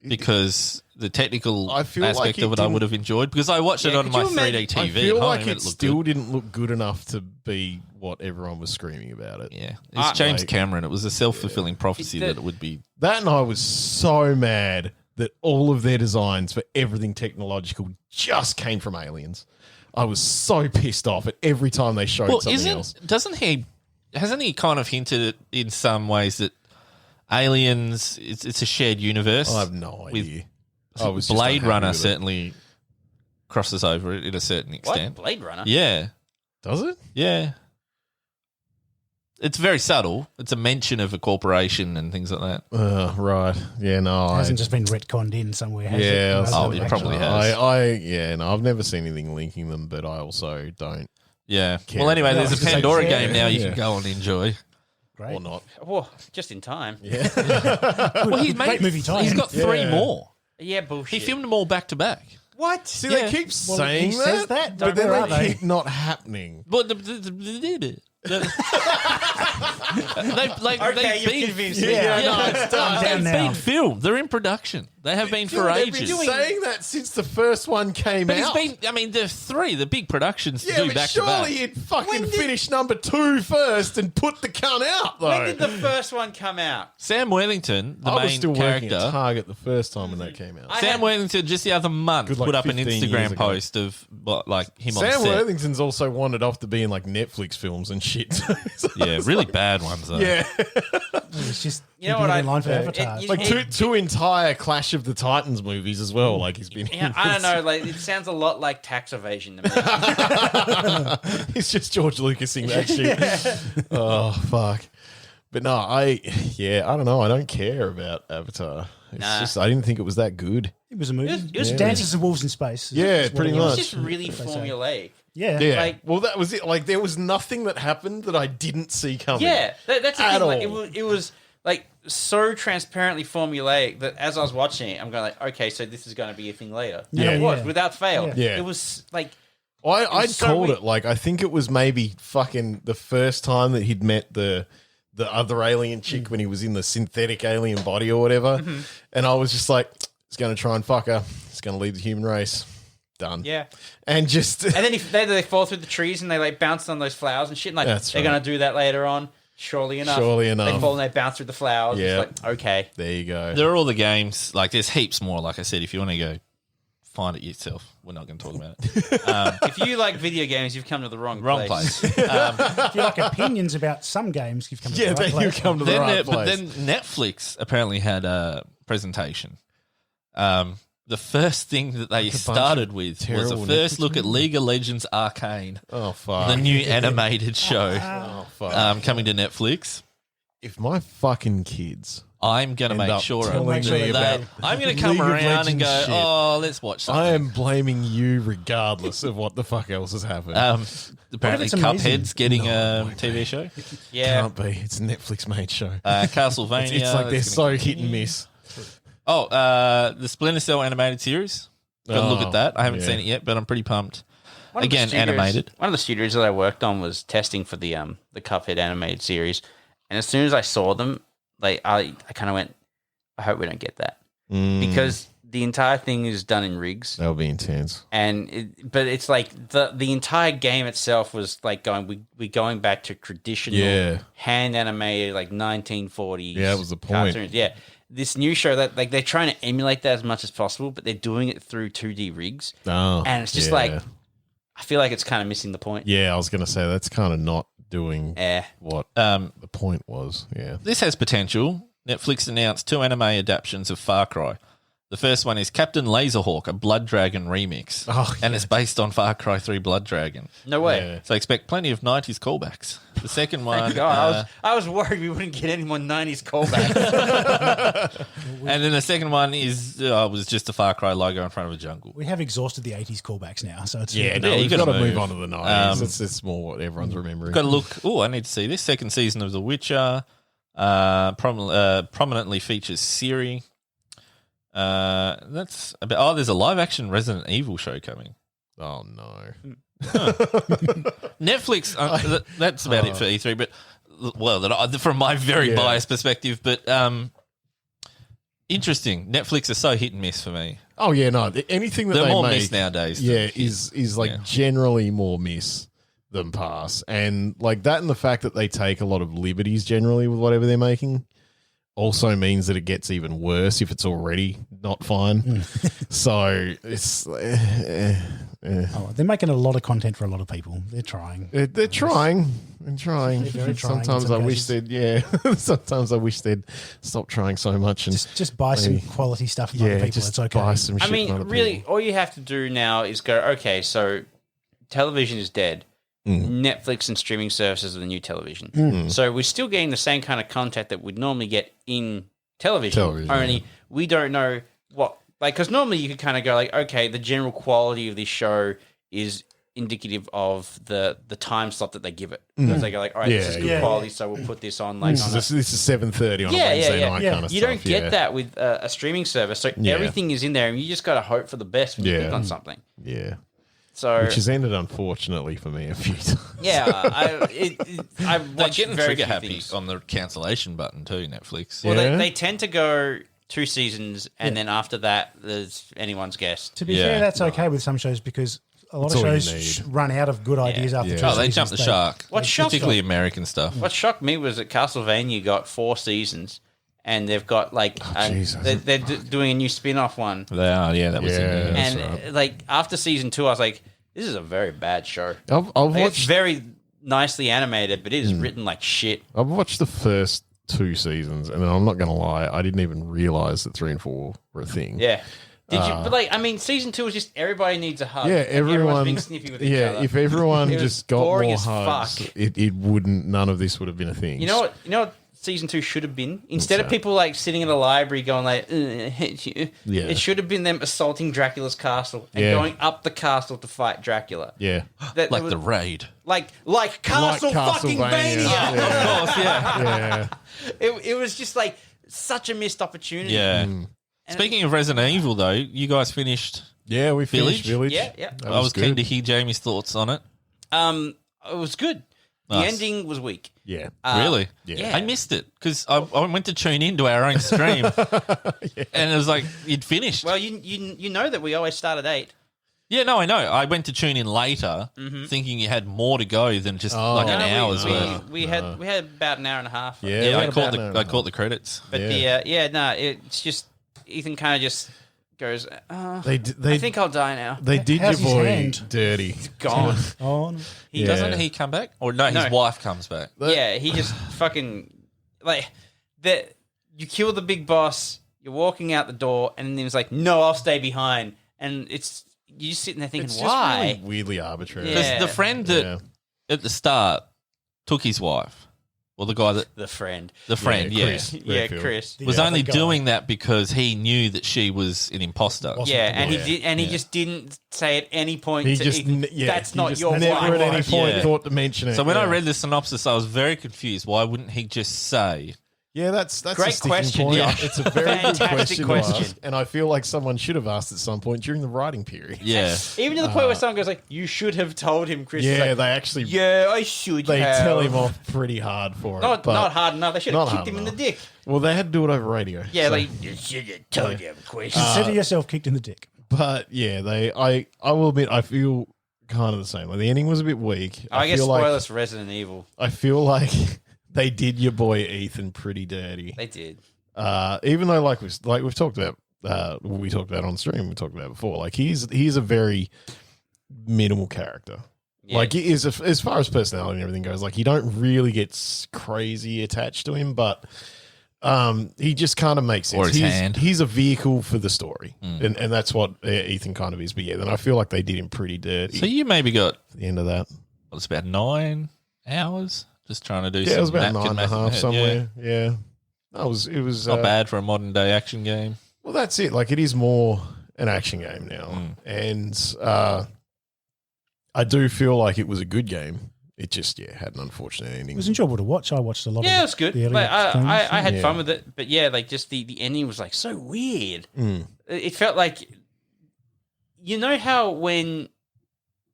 because the technical aspect of it I would have enjoyed because I watched it on my 3D TV. I feel at home like it still good. didn't look good enough to be what everyone was screaming about it. Yeah. It's James Cameron. It was a self-fulfilling prophecy that it would be... That, and I was so mad that all of their designs for everything technological just came from aliens. I was so pissed off at every time they showed something else. Hasn't he kind of hinted it in some ways that aliens, it's a shared universe? I have no idea. Blade Runner certainly crosses over it in a certain extent. What? Blade Runner? Yeah. Does it? Yeah. It's very subtle. It's a mention of a corporation and things like that. Right. Yeah, no. It hasn't just been retconned in somewhere, has it? It probably has. I've never seen anything linking them, but I also don't. Yeah. care. Well, anyway, there's a Pandora game now you can go and enjoy. Great. Or not. Oh, just in time. Yeah. Well, great movie time. He's got 3 more. Yeah, bullshit. He filmed them all back to back. What? See, they keep saying he that, says that, but then where are they they? keep not happening. But they've convinced me. Yeah, it's done. They've now. been filmed. They're in production. They have been for They've ages. been saying that since the first one came But out. there's 3, the big productions to Yeah, do but back to back. surely you'd fucking finish number 2 first and put the cunt out, though. When did the first one come out? Sam Worthington, the I was main still working at character. Target the first time when that came out. Sam Worthington just the other month Good, like, put up an 15 years Instagram ago. post of him on Sam set. Worthington's also wandered off to be in like Netflix films and shit. Yeah, really bad ones though. Yeah, It's just You know what in line for Avatar. it- like two entire Clash of the Titans movies as well. Like he's been. Yeah, I don't know. Like it sounds a lot like tax evasion to me. It's just George Lucasing that shit. Oh fuck! But no, I don't know. I don't care about Avatar. It's just I didn't think it was that good. It was a movie. It was Dances of Wolves in Space. Yeah, pretty It was much. just really formulaic. Yeah. Yeah. Like- Well, that was it. Like there was nothing that happened that I didn't see coming. Yeah, that's the At thing. Like, all. it was like so transparently formulaic that as I was watching it, I'm going like, okay, so this is going to be a thing later. And Yeah. it was Yeah. without fail. Yeah. It was like I'd so called weird. it. Like I think it was maybe fucking the first time that he'd met the other alien chick when he was in the synthetic alien body or whatever, and I was just like, he's going to try and fuck her. He's going to lead the human race. Done. yeah. And just And then if they fall through the trees and they like bounce on those flowers and shit, and like That's they're right. going to do that later on. Surely enough. They fall and they bounce through the flowers. Yeah. It's like, okay. there you go. There are all the games. Like there's heaps more. Like I said, if you want to go find it yourself, we're not going to talk about it. If you like video games, you've come to the wrong place. If you like opinions about some games, you've come to the right then you place. come to the Then, right but place. then Netflix apparently had a presentation. The first thing that they started with was a terrible first Netflix look at League of Legends Arcane, Oh fuck! the new animated show Oh fuck! coming to Netflix. If my fucking kids I'm going to End make up sure telling me that about I'm going to come League of around and Legends go, shit. oh, let's watch something. I am blaming you regardless of what the fuck else has happened. Apparently, it's amazing? Cuphead's getting a TV show. Yeah. Can't be. It's a Netflix made show. Castlevania. It's like they're that's so gonna hit and continue. miss. Oh, the Splinter Cell animated series. Got to look at that. I haven't seen it yet, but I'm pretty pumped. One of the Again, studios- animated. One of the studios that I worked on was testing for the Cuphead animated series, and as soon as I saw them, like I kind of went, I hope we don't get that because the entire thing is done in rigs, That'll be intense. but it's like the entire game itself was like we're going back to traditional hand animated like 1940s. Yeah, that was the point. Cartoons. Yeah. This new show that like they're trying to emulate that as much as possible, but they're doing it through 2D rigs. Oh, And it's just like, I feel like it's kind of missing the point. yeah, I was going to say that's kind of not doing what the point was. Yeah. This has potential. Netflix announced 2 anime adaptions of Far Cry. The first one is Captain Laserhawk, a Blood Dragon remix. And it's based on Far Cry 3 Blood Dragon. No way. Yeah. So expect plenty of 90s callbacks. The second one... Thank God, I was worried we wouldn't get any more 90s callbacks. and then the second one is was just a Far Cry logo in front of a jungle. We have exhausted the 80s callbacks now, so it's Yeah, Yeah, no, you we've gotta got to move move. on to the 90s. It's more what everyone's remembering. Got to look... Oh, I need to see this. Second season of The Witcher. Prominently features Siri. That's about. Oh, there's a live action Resident Evil show coming. Oh, no. Netflix. That's about it for E3. But from my very biased perspective, but interesting. Netflix is so hit and miss for me. Oh, yeah, no. Anything that They're they more make, miss nowadays. yeah, is like generally more miss than pass. And like that and the fact that they take a lot of liberties generally with whatever they're making also means that it gets even worse if it's already not fine. So it's Oh, they're making a lot of content for a lot of people. They're trying. they're trying. They're trying. They're very trying in Sometimes some I wish cases. they'd sometimes I wish they'd stop trying so much and Just buy some quality stuff from other people. just It's okay. buy some I shit from mean, other really, people. all you have to do now is go, okay, so television is dead. Netflix and streaming services are the new television. So we're still getting the same kind of content that we'd normally get in television. Only we don't know what, like, because normally you could kind of go like, okay, the general quality of this show is indicative of the time slot that they give it. Because they go like, all right, this is good quality, so we'll put this on like on a, This is 7:30 on a Wednesday night kind of you stuff. don't get that with a streaming service, so everything is in there, and you just got to hope for the best when you click on something. Yeah. So, Which has ended unfortunately for me a few times. I've They're watched getting very trigger few happy things. on the cancellation button too. Netflix. Well, Yeah. they tend to go 2 seasons, and then after that, there's anyone's guess. To be Yeah. fair, that's okay with some shows because a lot It's of all you shows need. run out of good ideas after Yeah. 2 Oh, seasons. they jumped the shark. What shocked particularly me- American stuff. What shocked me was that Castlevania got 4 seasons, and they've got like Jesus. they're doing a new spin-off one. They are. Yeah, that was in Yeah. there. And right. like after season 2, I was like, this is a very bad show. I've Like, it's watched very nicely animated, but it is written like shit. I've watched the first 2 seasons, and I'm not going to lie, I didn't even realize that 3 and 4 were a thing. Yeah. Did you? But like, I mean, season 2 was just everybody needs a hug. Yeah, Like, everyone's everyone. being sniffy with each Yeah, other. if everyone It was just got boring more as hugs, fuck. it wouldn't. None of this would have been a thing. You know what? You know what season 2 should have been? Instead of people like sitting in a library going like, I hate you. Yeah. It should have been them assaulting Dracula's castle and Yeah. going up the castle to fight Dracula. Yeah, That Like was- the raid. like Castle fucking Castlevania. Mania. Yeah. Of course, yeah. yeah. It was just like such a missed opportunity. Yeah. Speaking of Resident Evil, though, you guys finished. Yeah, we finished Village? Village. Yeah. That I was keen good. to hear Jamie's thoughts on it. It was good. The Nice. ending was weak. Yeah, Really? Yeah. I missed it because I went to tune into our own stream and it was like you'd finished. Well, you know that we always start at 8. Yeah, no, I know. I went to tune in later thinking you had more to go than just like an hour's worth. We had about an hour and a half. Yeah, Yeah, we I had caught about the an I caught the credits. But it's just Ethan kind of just goes. They I think I'll die now. they did How's your his boy hand? dirty. Gone. Oh, no. Yeah. Doesn't he come back? Or no, his No. wife comes back. Yeah, he just fucking like that. You kill the big boss. You're walking out the door, and then he was like, "No, I'll stay behind." And it's you just sitting there thinking, It's "Why?" just really weirdly arbitrary. Yeah. Because the friend that Yeah. at the start took his wife Well, the guy that The friend. Chris Yeah, Redfield. Chris. was other only guy. doing that because he knew that she was an imposter. Wasn't Yeah, the and wife. he just didn't say at any point He to just Ethan, that's he not just your never wife. at any point Yeah. thought to mention it. So when I Yeah. read the synopsis, I was very confused. Why wouldn't he just say? Yeah, that's Great a sticking question, point. yeah. It's a very good Fantastic question, to question. ask, and I feel like someone should have asked at some point during the writing period. Yeah. Even to the point where someone goes like, "You should have told him, Chris." He's Yeah, like, they actually yeah, I should. they have. tell him off pretty hard for it. Not but- hard enough. They should have not kicked hard him in the enough. dick. Well, they had to do it over radio. Yeah, so- like you should have told him, Chris. Consider yourself kicked in the dick. But yeah, I will admit I feel kind of the same. Like the ending was a bit weak. I guess feel spoilers for Resident Evil. I feel like they did your boy Ethan pretty dirty. They did. Even though we've talked about we talked about on stream, we talked about before. Like he's a very minimal character. Yeah. Like he is as far as personality and everything goes. Like you don't really get crazy attached to him, but he just kind of makes sense. Or his hand. He's a vehicle for the story, and that's what Ethan kind of is. But yeah, then I feel like they did him pretty dirty So you maybe got, at the end of that. it's about 9 hours just trying to do Yeah, some it was about napkin 9.5 math in my head. somewhere. Yeah. It was Not bad for a modern day action game. Well, that's it. Like it is more an action game now, and I do feel like it was a good game. It just had an unfortunate ending. It was enjoyable to watch. I watched a lot of Yeah, it was good. the early Like, streams. I had Yeah. fun with it, but yeah, like just the ending was like so weird. Mm. It felt like, you know how when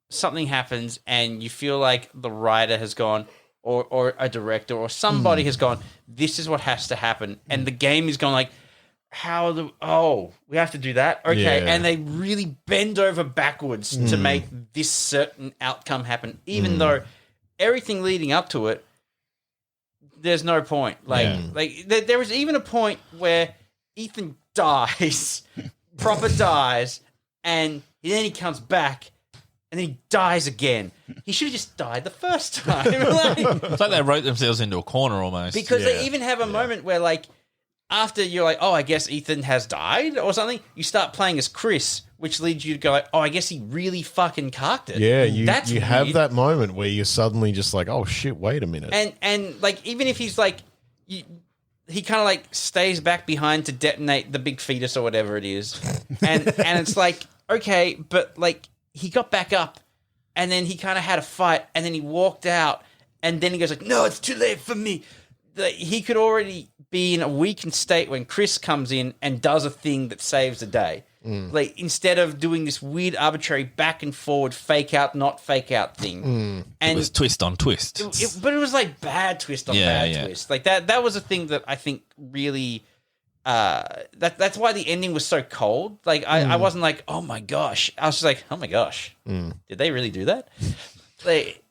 something happens and you feel like the writer has gone, or a director or somebody has gone, this is what has to happen, and the game is going like, we have to do that, okay, Yeah. and they really bend over backwards to make this certain outcome happen, even though everything leading up to it, there's no point. There was even a point where Ethan dies, proper dies, and then he comes back, and then he dies again. He should have just died the first time. It's like they wrote themselves into a corner almost. Because they even have a moment where, like, after you're like, oh, I guess Ethan has died or something, you start playing as Chris, which leads you to go like, oh, I guess he really fucking cocked it. Yeah, That's you have weird. that moment where you're suddenly just like, oh shit, wait a minute. And like, even if he's like, he kind of like stays back behind to detonate the big fetus or whatever it is, and it's like, okay, but like he got back up, and then he kind of had a fight, and then he walked out, and then he goes like, no, it's too late for me. Like, he could already be in a weakened state when Chris comes in and does a thing that saves the day. Like, instead of doing this weird, arbitrary back and forward, fake out, not fake out thing. And it was twist on twist. but it was like bad twist on bad twist. Like that was a thing that I think really that's why the ending was so cold. Like I wasn't like, oh my gosh. I was just like, oh my gosh. Did they really do that? Like,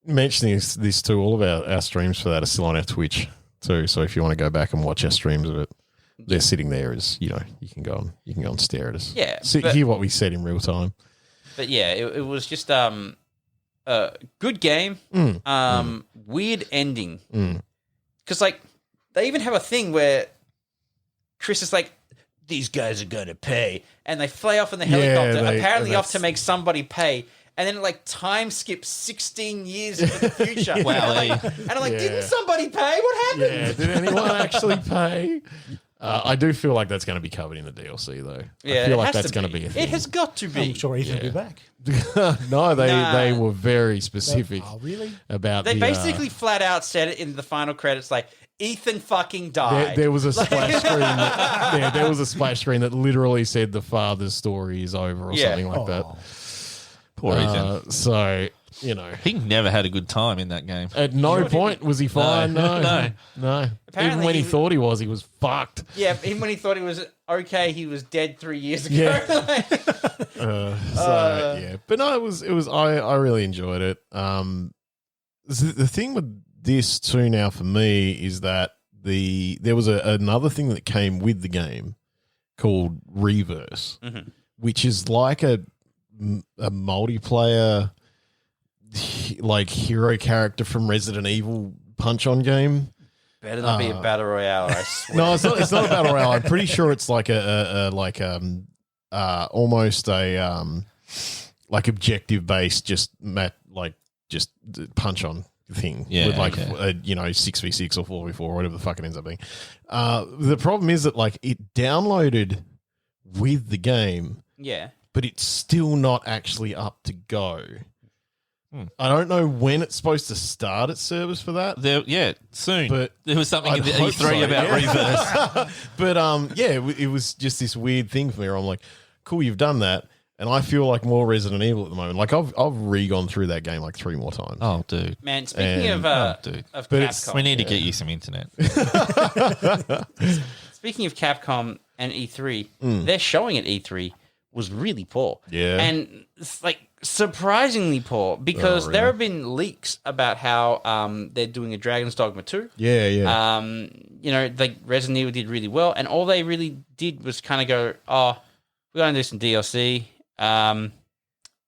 Mentioning this too, all of our streams for that are still on our Twitch too. So if you want to go back and watch our streams of it, they're sitting there as you can go and stare at us. Yeah, Hear what we said in real time. But yeah, it was just a good game. Weird ending. Because like they even have a thing where Chris is like, these guys are gonna pay, and they fly off in the helicopter, apparently off to make somebody pay. And then it like time skips 16 years into the future. Wow. And I'm like, didn't somebody pay? What happened? Yeah, did anyone actually pay? I do feel like that's going to be covered in the DLC though. Yeah, I feel it like has that's to going to be. be a thing. It has got to be. I'm sure Ethan will be back. No, they Nah. were very specific Oh, really? about They the, basically flat out said it in the final credits, like Ethan fucking died. there was a splash screen. There was a splash screen that literally said the father's story is over or something like that. Poor Ethan. So He never had a good time in that game. at no point was he fine. No. Even Apparently when he he- thought he was fucked. Yeah, even when he thought he was okay, he was dead 3 years ago. Yeah. But no, it was. I really enjoyed it. The thing with this too now for me is that there was another thing that came with the game called Reverse, which is like a multiplayer like hero character from Resident Evil punch-on game. Better not be a battle royale, I swear. No, it's not. It's not a battle royale. I'm pretty sure it's like almost a like objective based, just punch on thing Yeah, with like okay. 6v6 or 4v4 or whatever the fuck it ends up being. The problem is that like it downloaded with the game, Yeah. but it's still not actually up to go. I don't know when it's supposed to start its service for that. Soon. But there was something in I'd the hope E3 so, about yeah. reverse. But it was just this weird thing for me where I'm like, cool, you've done that. And I feel like more Resident Evil at the moment. Like I've re-gone through that game like 3 more times. Oh, dude. Man, speaking And- of Capcom, We need to get you some internet. speaking of Capcom and E3, their showing at E3 was really poor. Yeah. And it's like surprisingly poor because there have been leaks about how they're doing a Dragon's Dogma 2. Yeah. Like Resident Evil did really well, and all they really did was kind of go, "Oh, we're going to do some DLC."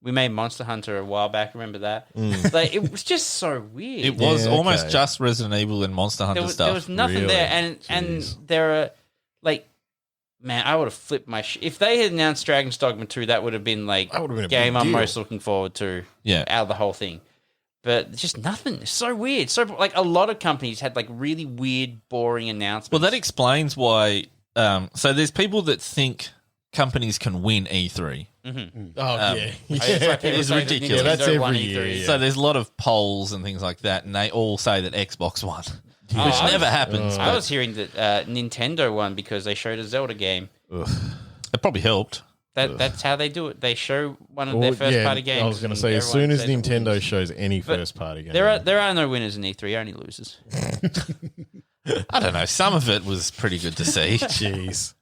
We made Monster Hunter a while back. Remember that? Like it was just so weird. It was Yeah, almost okay. just Resident Evil and Monster Hunter stuff. There was nothing Really? there, and Jeez. there are like, man, I would have flipped my if they had announced Dragon's Dogma 2. That would have been like That would have been a game big I'm deal. most looking forward to. Yeah. Out of the whole thing, but just nothing. It's so weird. So like a lot of companies had like really weird, boring announcements. Well, that explains why. So there's people that think companies can win E3. Oh, yeah. That's why people It is say that ridiculous. Nintendo Yeah, that's won every E3. year, yeah. So there's a lot of polls and things like that, and they all say that Xbox won, which I never was- happens. I but was hearing that Nintendo won because they showed a Zelda game. it probably helped. That's how they do it. They show one of their first party games. I was going to and say, as soon everyone as says it Nintendo wins. shows any first party game, There are no winners in E3, only losers. I don't know. Some of it was pretty good to see. Jeez.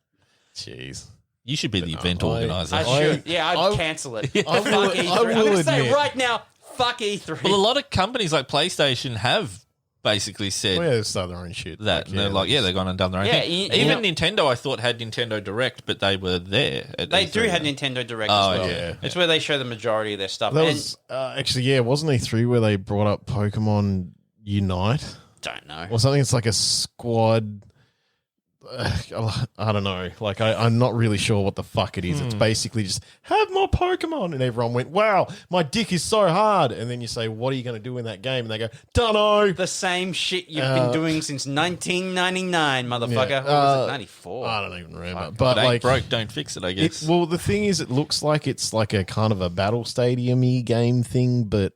You should be the event organizer. I should. Yeah, I'd I- cancel it. I Fuck will- E3. I I'm will going to say admit- right now, fuck E E3. Well, a lot of companies like PlayStation have basically said Well, yeah, they start their own shit. that. And they're like, they've gone and done their own Yeah, thing. you Even know- Nintendo, I thought, had Nintendo Direct, but they were there. At They E3. do have Nintendo Direct Oh, as well. yeah. It's where they show the majority of their stuff. That And was actually, wasn't E3 where they brought up Pokemon Unite don't know. or something? It's like a squad. I don't know. Like, I'm not really sure what the fuck it is. It's basically just have more Pokemon. And everyone went, wow, my dick is so hard. And then you say, what are you going to do in that game? And they go, dunno. The same shit you've been doing since 1999, motherfucker. Yeah, Or was it 94? I don't even remember. But But ain't like, broke, don't fix it, I guess. well, the thing is, it looks like it's like a kind of a battle stadium-y game thing, but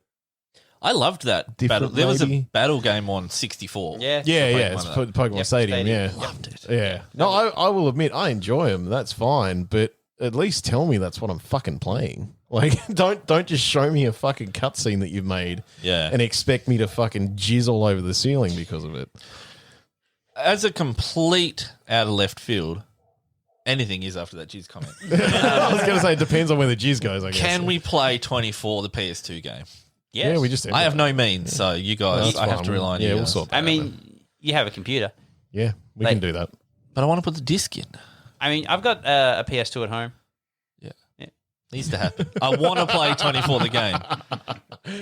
I loved that Different, battle. There was a maybe? battle game on 64. Yeah. it's Pokemon, Pokemon Yep, Stadium, Stadium. yeah. Loved it. Yeah. No, I will admit, I enjoy them. That's fine, but at least tell me that's what I'm fucking playing. Like, don't just show me a fucking cutscene that you've made Yeah. and expect me to fucking jizz all over the ceiling because of it. As a complete out of left field, anything is after that Jizz comment. I was going to say, it depends on where the jizz goes, I guess. Can we play 24, the PS2 game? Yes. Yeah, we just... I have no means, so you guys, That's I have fine. to rely on Yeah, you we'll guys. sort that I out then. mean, you have a computer. Yeah, we can do that. But I want to put the disc in. I mean, I've got a PS2 at home. Needs to happen. I want to play 24 the game.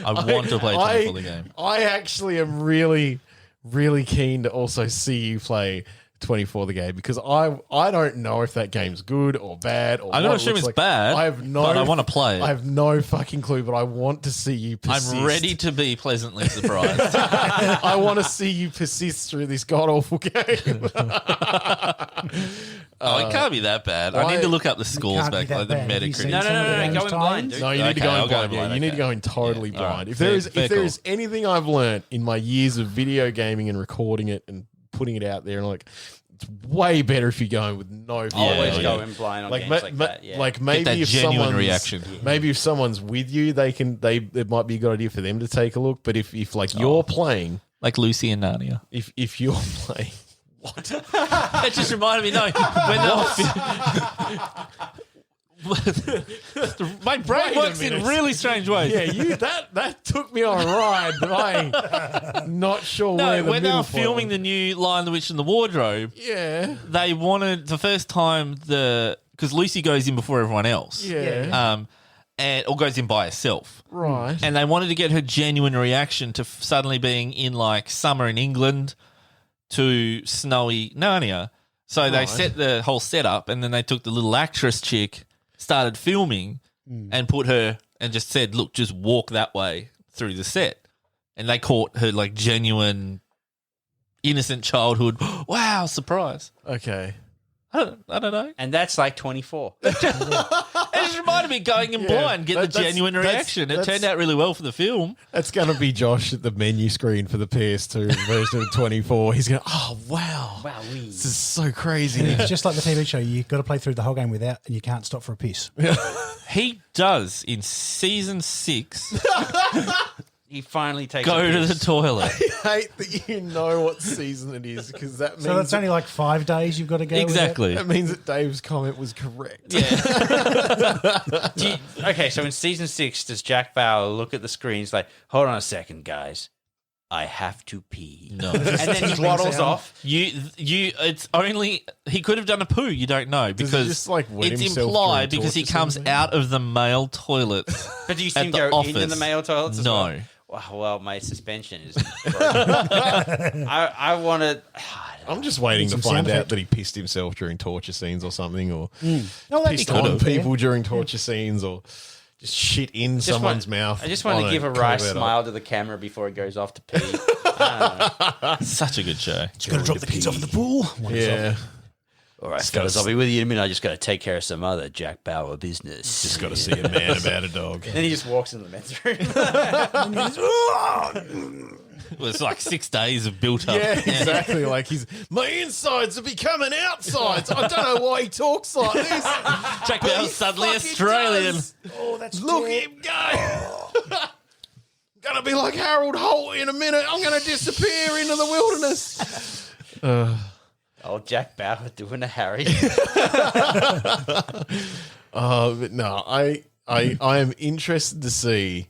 I want to play 24 the game. I actually am really, really keen to also see you play 24 the game because I don't know if that game's good or bad. Or I'm what not it assume looks it's like. bad, I have no. but I want to play it. I have no fucking clue, but I want to see you persist. I'm ready to be pleasantly surprised. I want to see you persist through this god awful game. It can't be that bad. I why- need to look up the scores can't be back, that like the bad. Have you seen Metacritic. No, some of the go in games blind, times? dude. No, you need to Okay, go in I'll go blind. in Yeah, blind, you need to okay. go in totally Yeah, all blind. right. If there is Fair if there call. is anything I've learned in my years of video gaming and recording it and putting it out there, and like it's way better if you go in with no. Always yeah. go in blind on like, games like that. Yeah. like maybe that if genuine someone's reaction. maybe if someone's with you, it might be a good idea for them to take a look. But if like you're playing, Like Lucy and Narnia. if you're playing, That just reminded me, no, when my brain Wait a works in minute. really strange ways. yeah, that took me on a ride, but I'm not sure where No, the when they middle were point filming was. the new Lion, the Witch, and the Wardrobe, Yeah, they wanted the first time because Lucy goes in before everyone else, yeah, or goes in by herself, right. and they wanted to get her genuine reaction to suddenly being in like summer in England to snowy Narnia. So they set the whole setup, and then they took the little actress chick, started filming, and put her and just said, "Look, just walk that way through the set." and they caught her like genuine, innocent childhood. Wow, surprise! Okay. I don't know. And that's like 24. It just reminded me going in blind, get the genuine reaction. It turned out really well for the film. That's going to be Josh at the menu screen for the PS2 version of 24. He's going, oh, wow. Wow, This is so crazy. It's just like the TV show. You've got to play through the whole game without, and you can't stop for a piss. He does in season 6 He finally takes go a to piss. the toilet. I hate that you know what season it is because that means So it's only like 5 days you've got to go. Exactly. that means that Dave's comment was correct. Okay, so in season 6, does Jack Bauer look at the screen? He's like, hold on a second, guys. I have to pee. No. And then he waddles off. It's only he could have done a poo. You don't know Does he because just, like, wet it's himself implied during because he torture comes scenes? out of the male toilet. But do you see At him the go office. into the male toilets as No. well? Well, my suspension is broken. I want to... I'm just waiting to Some find sound out effect. that he pissed himself during torture scenes or something, or Oh, that'd be pissed cool. on Yeah. people during torture scenes, or just shit in someone's mouth. I just want to give a wry smile to the camera before he goes off to pee. Such a good show. Just got to drop the kids off at the pool. Yeah, All right, fellas, I'll be with you in a minute. I just got to take care of some other Jack Bauer business. just got to see a man about a dog. Then he just walks into the men's room. It was like 6 days of built up. Yeah, exactly. Like my insides are becoming outsides. I don't know why he talks like this. Jack Bauer's suddenly fucking Australian. does. Oh, that's Look at him go. Gonna be like Harold Holt in a minute. I'm gonna disappear into the wilderness. Oh, Jack Bauer doing a Harry. But no, I am interested to see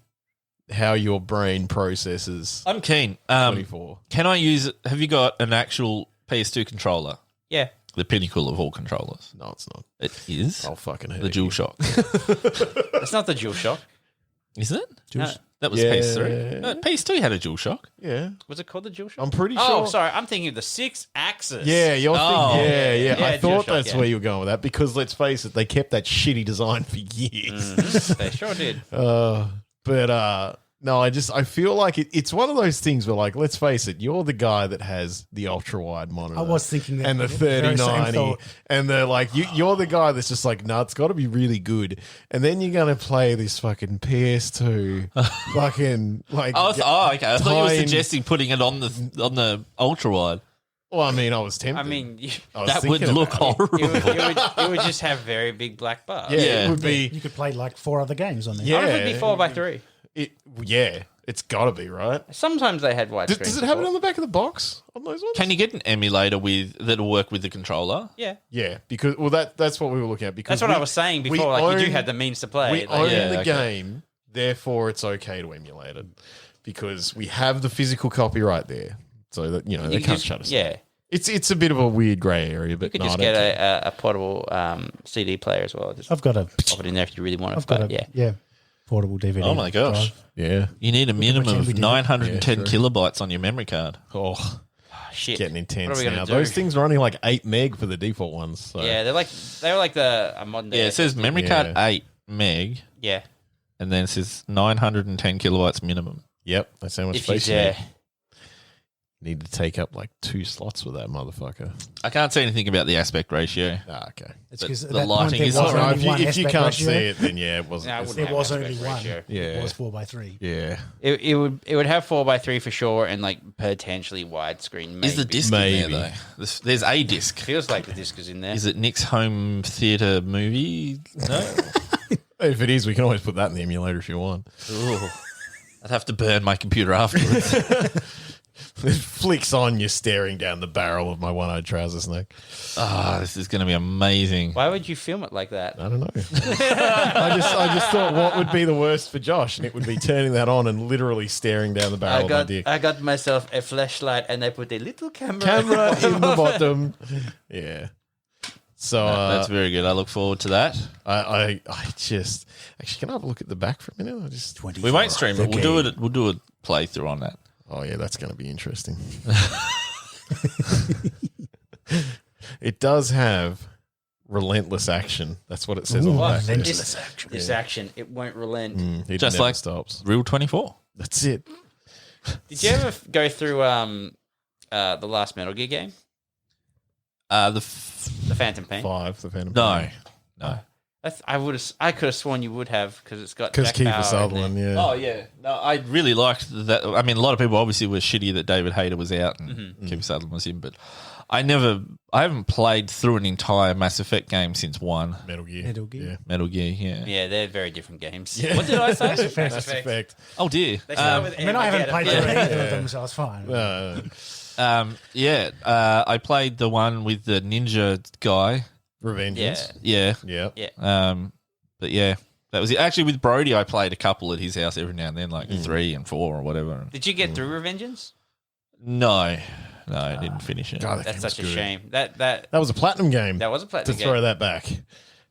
how your brain processes I'm keen. 24. Can I use it? Have you got an actual PS2 controller? Yeah. The pinnacle of all controllers. No, it's not. It is I'll fucking hurt the you. DualShock. It's not the DualShock. Is it? No. That was Yeah. PS3. No, PS2 had a DualShock. Yeah, Was it called the DualShock? I'm pretty sure. Oh, sorry. I'm thinking of the 6-axis. Yeah, you're Oh. thinking. Yeah. Yeah, I thought DualShock, that's yeah. where you were going with that because let's face it, they kept that shitty design for years. They sure did. No, I feel like it's one of those things where, like, let's face it, you're the guy that has the ultra wide monitor. I was thinking that. and the very same 3090, thought. and they're like, you're the guy that's just like, no, it's got to be really good, and then you're gonna play this fucking PS2, fucking like. Okay. I thought you were Time- suggesting putting it on the ultra wide. Well, I mean, I was tempted. I mean, I was That would thinking look about it. horrible. it would just have very big black bars. Yeah, Yeah. it would be. You could play like 4 other games on there. Yeah. What if it'd be 4x3? Yeah, it's got to be right. Sometimes they had widescreen. Does it have it on the back of the box on those ones? Can you get an emulator that'll work with the controller? Yeah. Yeah, because that's what we were looking at. Because That's what I was saying before. Like, you do have the means to play. We Like, own yeah, the okay. game, therefore it's okay to emulate it because we have the physical copyright there, so that they you can't just- shut us. Yeah. down. It's a bit of a weird grey area, but You could no, just I don't get care. a portable CD player as well. Just I've got a. pop it in there if you really want it. I've got But a. yeah. Portable DVD. Oh my gosh. drive. Yeah. You need a minimum pretend of we did it. 910 Yeah, true. kilobytes on your memory card. Oh, Shit. getting What intense are we gonna now. do? Those things are only like 8 meg for the default ones. So. Yeah, they were like a modern day. Yeah, it says memory card 8 meg, Yeah. and then it says 910 kilobytes minimum. Yep, that's how much If you space you need. Need to take up like 2 slots with that motherfucker. I can't say anything about the aspect ratio. Ah, okay. It's But because the at that lighting point there is was alright. only one if you aspect can't ratio. see it, then yeah, it wasn't. No, I it's wouldn't There have was aspect only one. ratio. Yeah. It was 4x3. Yeah. It would have 4x3 for sure, and like potentially widescreen. Maybe. Is the disc Maybe. in there, though? There's a disc. Feels like the disc is in there. Is it Nick's home theatre movie? No? If it is, we can always put that in the emulator if you want. Ooh. I'd have to burn my computer afterwards. It flicks on, you're staring down the barrel of my one-eyed trouser snake. This is going to be amazing. Why would you film it like that? I don't know. I just thought what would be the worst for Josh, and it would be turning that on and literally staring down the barrel of my dick. I got myself a flashlight and I put a little Camera in the bottom. Yeah. So That's very good. I look forward to that. I just actually, can I have a look at the back for a minute? I just 24. We won't stream it. Okay. We'll do a playthrough on that. Oh yeah, that's going to be interesting. It does have relentless action. That's what it says on the back. there. Relentless action. This action, it won't relent. It Just never like stops. Real 24. That's it. Did you ever go through the last Metal Gear game, the Phantom Pain? 5, the Phantom No. Pain. I could have sworn you would have because it's got Because Jack Bauer Kiefer in Sutherland, there. yeah. Oh, yeah. No, I really liked that. I mean, a lot of people obviously were shitty that David Hayter was out and Kiefer Sutherland was in, but I haven't played through an entire Mass Effect game since 1. Metal Gear. Metal Gear. Yeah. Metal Gear, yeah. Yeah, they're very different games. Yeah. What did I say? Mass Effect. Oh, dear. They start with I mean, I haven't played through Armageddon. either of them, so it's fine. I played the one with the ninja guy. Revengeance. Yeah. Yeah. But yeah, that was it. Actually, with Brody, I played a couple at his house every now and then, like 3 and 4 or whatever. Did you get through Revengeance? No, I didn't finish it. God, that That's game was such a good. shame. That That was a platinum game. was a to platinum throw game. that back.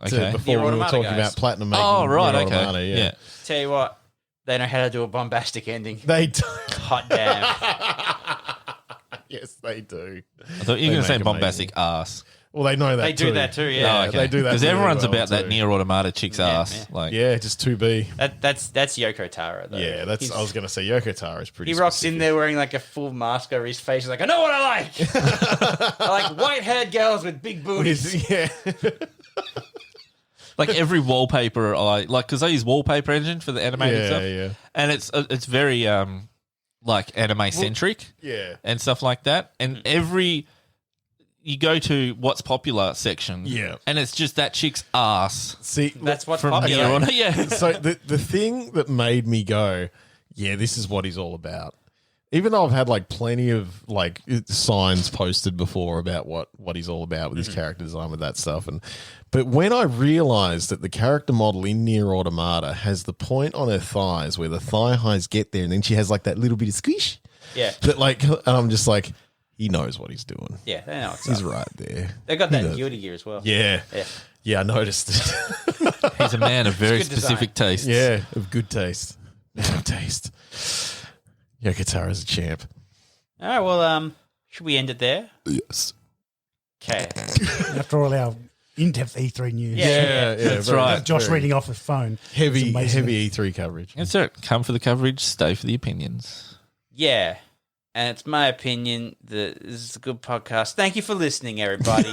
Okay. Before Nier we were Automata talking guys. about platinum making. Oh, right, Nier okay. Automata, yeah. Tell you what, they know how to do a bombastic ending. They do. Hot damn. Yes, they do. I thought you were They going to say make bombastic ass. Well, they know that They too. do that too, yeah. Oh, okay. They do that Because really everyone's well about that too. Nier Automata chick's ass. yeah. Like, Yeah, just 2B. That's Yoko Taro though. Yeah, that's. I was going to say Yoko Taro is pretty. He rocks specific. in there wearing like a full mask over his face. He's like, I know what I like. I like white-haired girls with big booties. Yeah. like every wallpaper because I use Wallpaper Engine for the animated stuff. Yeah. And it's very like anime centric Yeah. and stuff like that. And you go to what's popular section, Yeah. and it's just that chick's ass See, That's what's from popular. Nier Automata. Yeah, so the thing that made me go, yeah, this is what he's all about. Even though I've had like plenty of like signs posted before about what he's all about with his character design with that stuff, but when I realized that the character model in Nier Automata has the point on her thighs where the thigh highs get there, and then she has like that little bit of squish. Yeah. That like, and I'm just like, he knows what he's doing. Yeah, they know what's He's up. right there. They got that He in knows. Guilty Gear as well. Yeah. Yeah. Yeah, I noticed it. he's a man of very It's good specific tastes. Yeah, of good taste. Of taste. Yoko Taro's a champ. All right, well, should we end it there? Yes. Okay. After all our in-depth E3 news. Yeah. That's very- right. Josh very reading off his phone. Heavy, It's amazing. heavy E3 coverage. That's it. Come for the coverage, stay for the opinions. Yeah. And it's my opinion that this is a good podcast. Thank you for listening, everybody.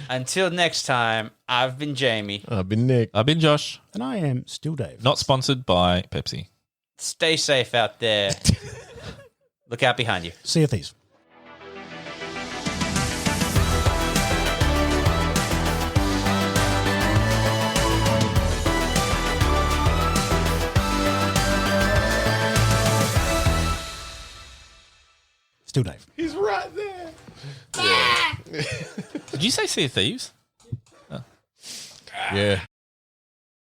Until next time, I've been Jamie. I've been Nick. I've been Josh, And I am still Dave. not sponsored by Pepsi. Stay safe out there. Look out behind you. Sea of Thieves. Still Dave. He's right there. Did you say Sea of Thieves? Yeah.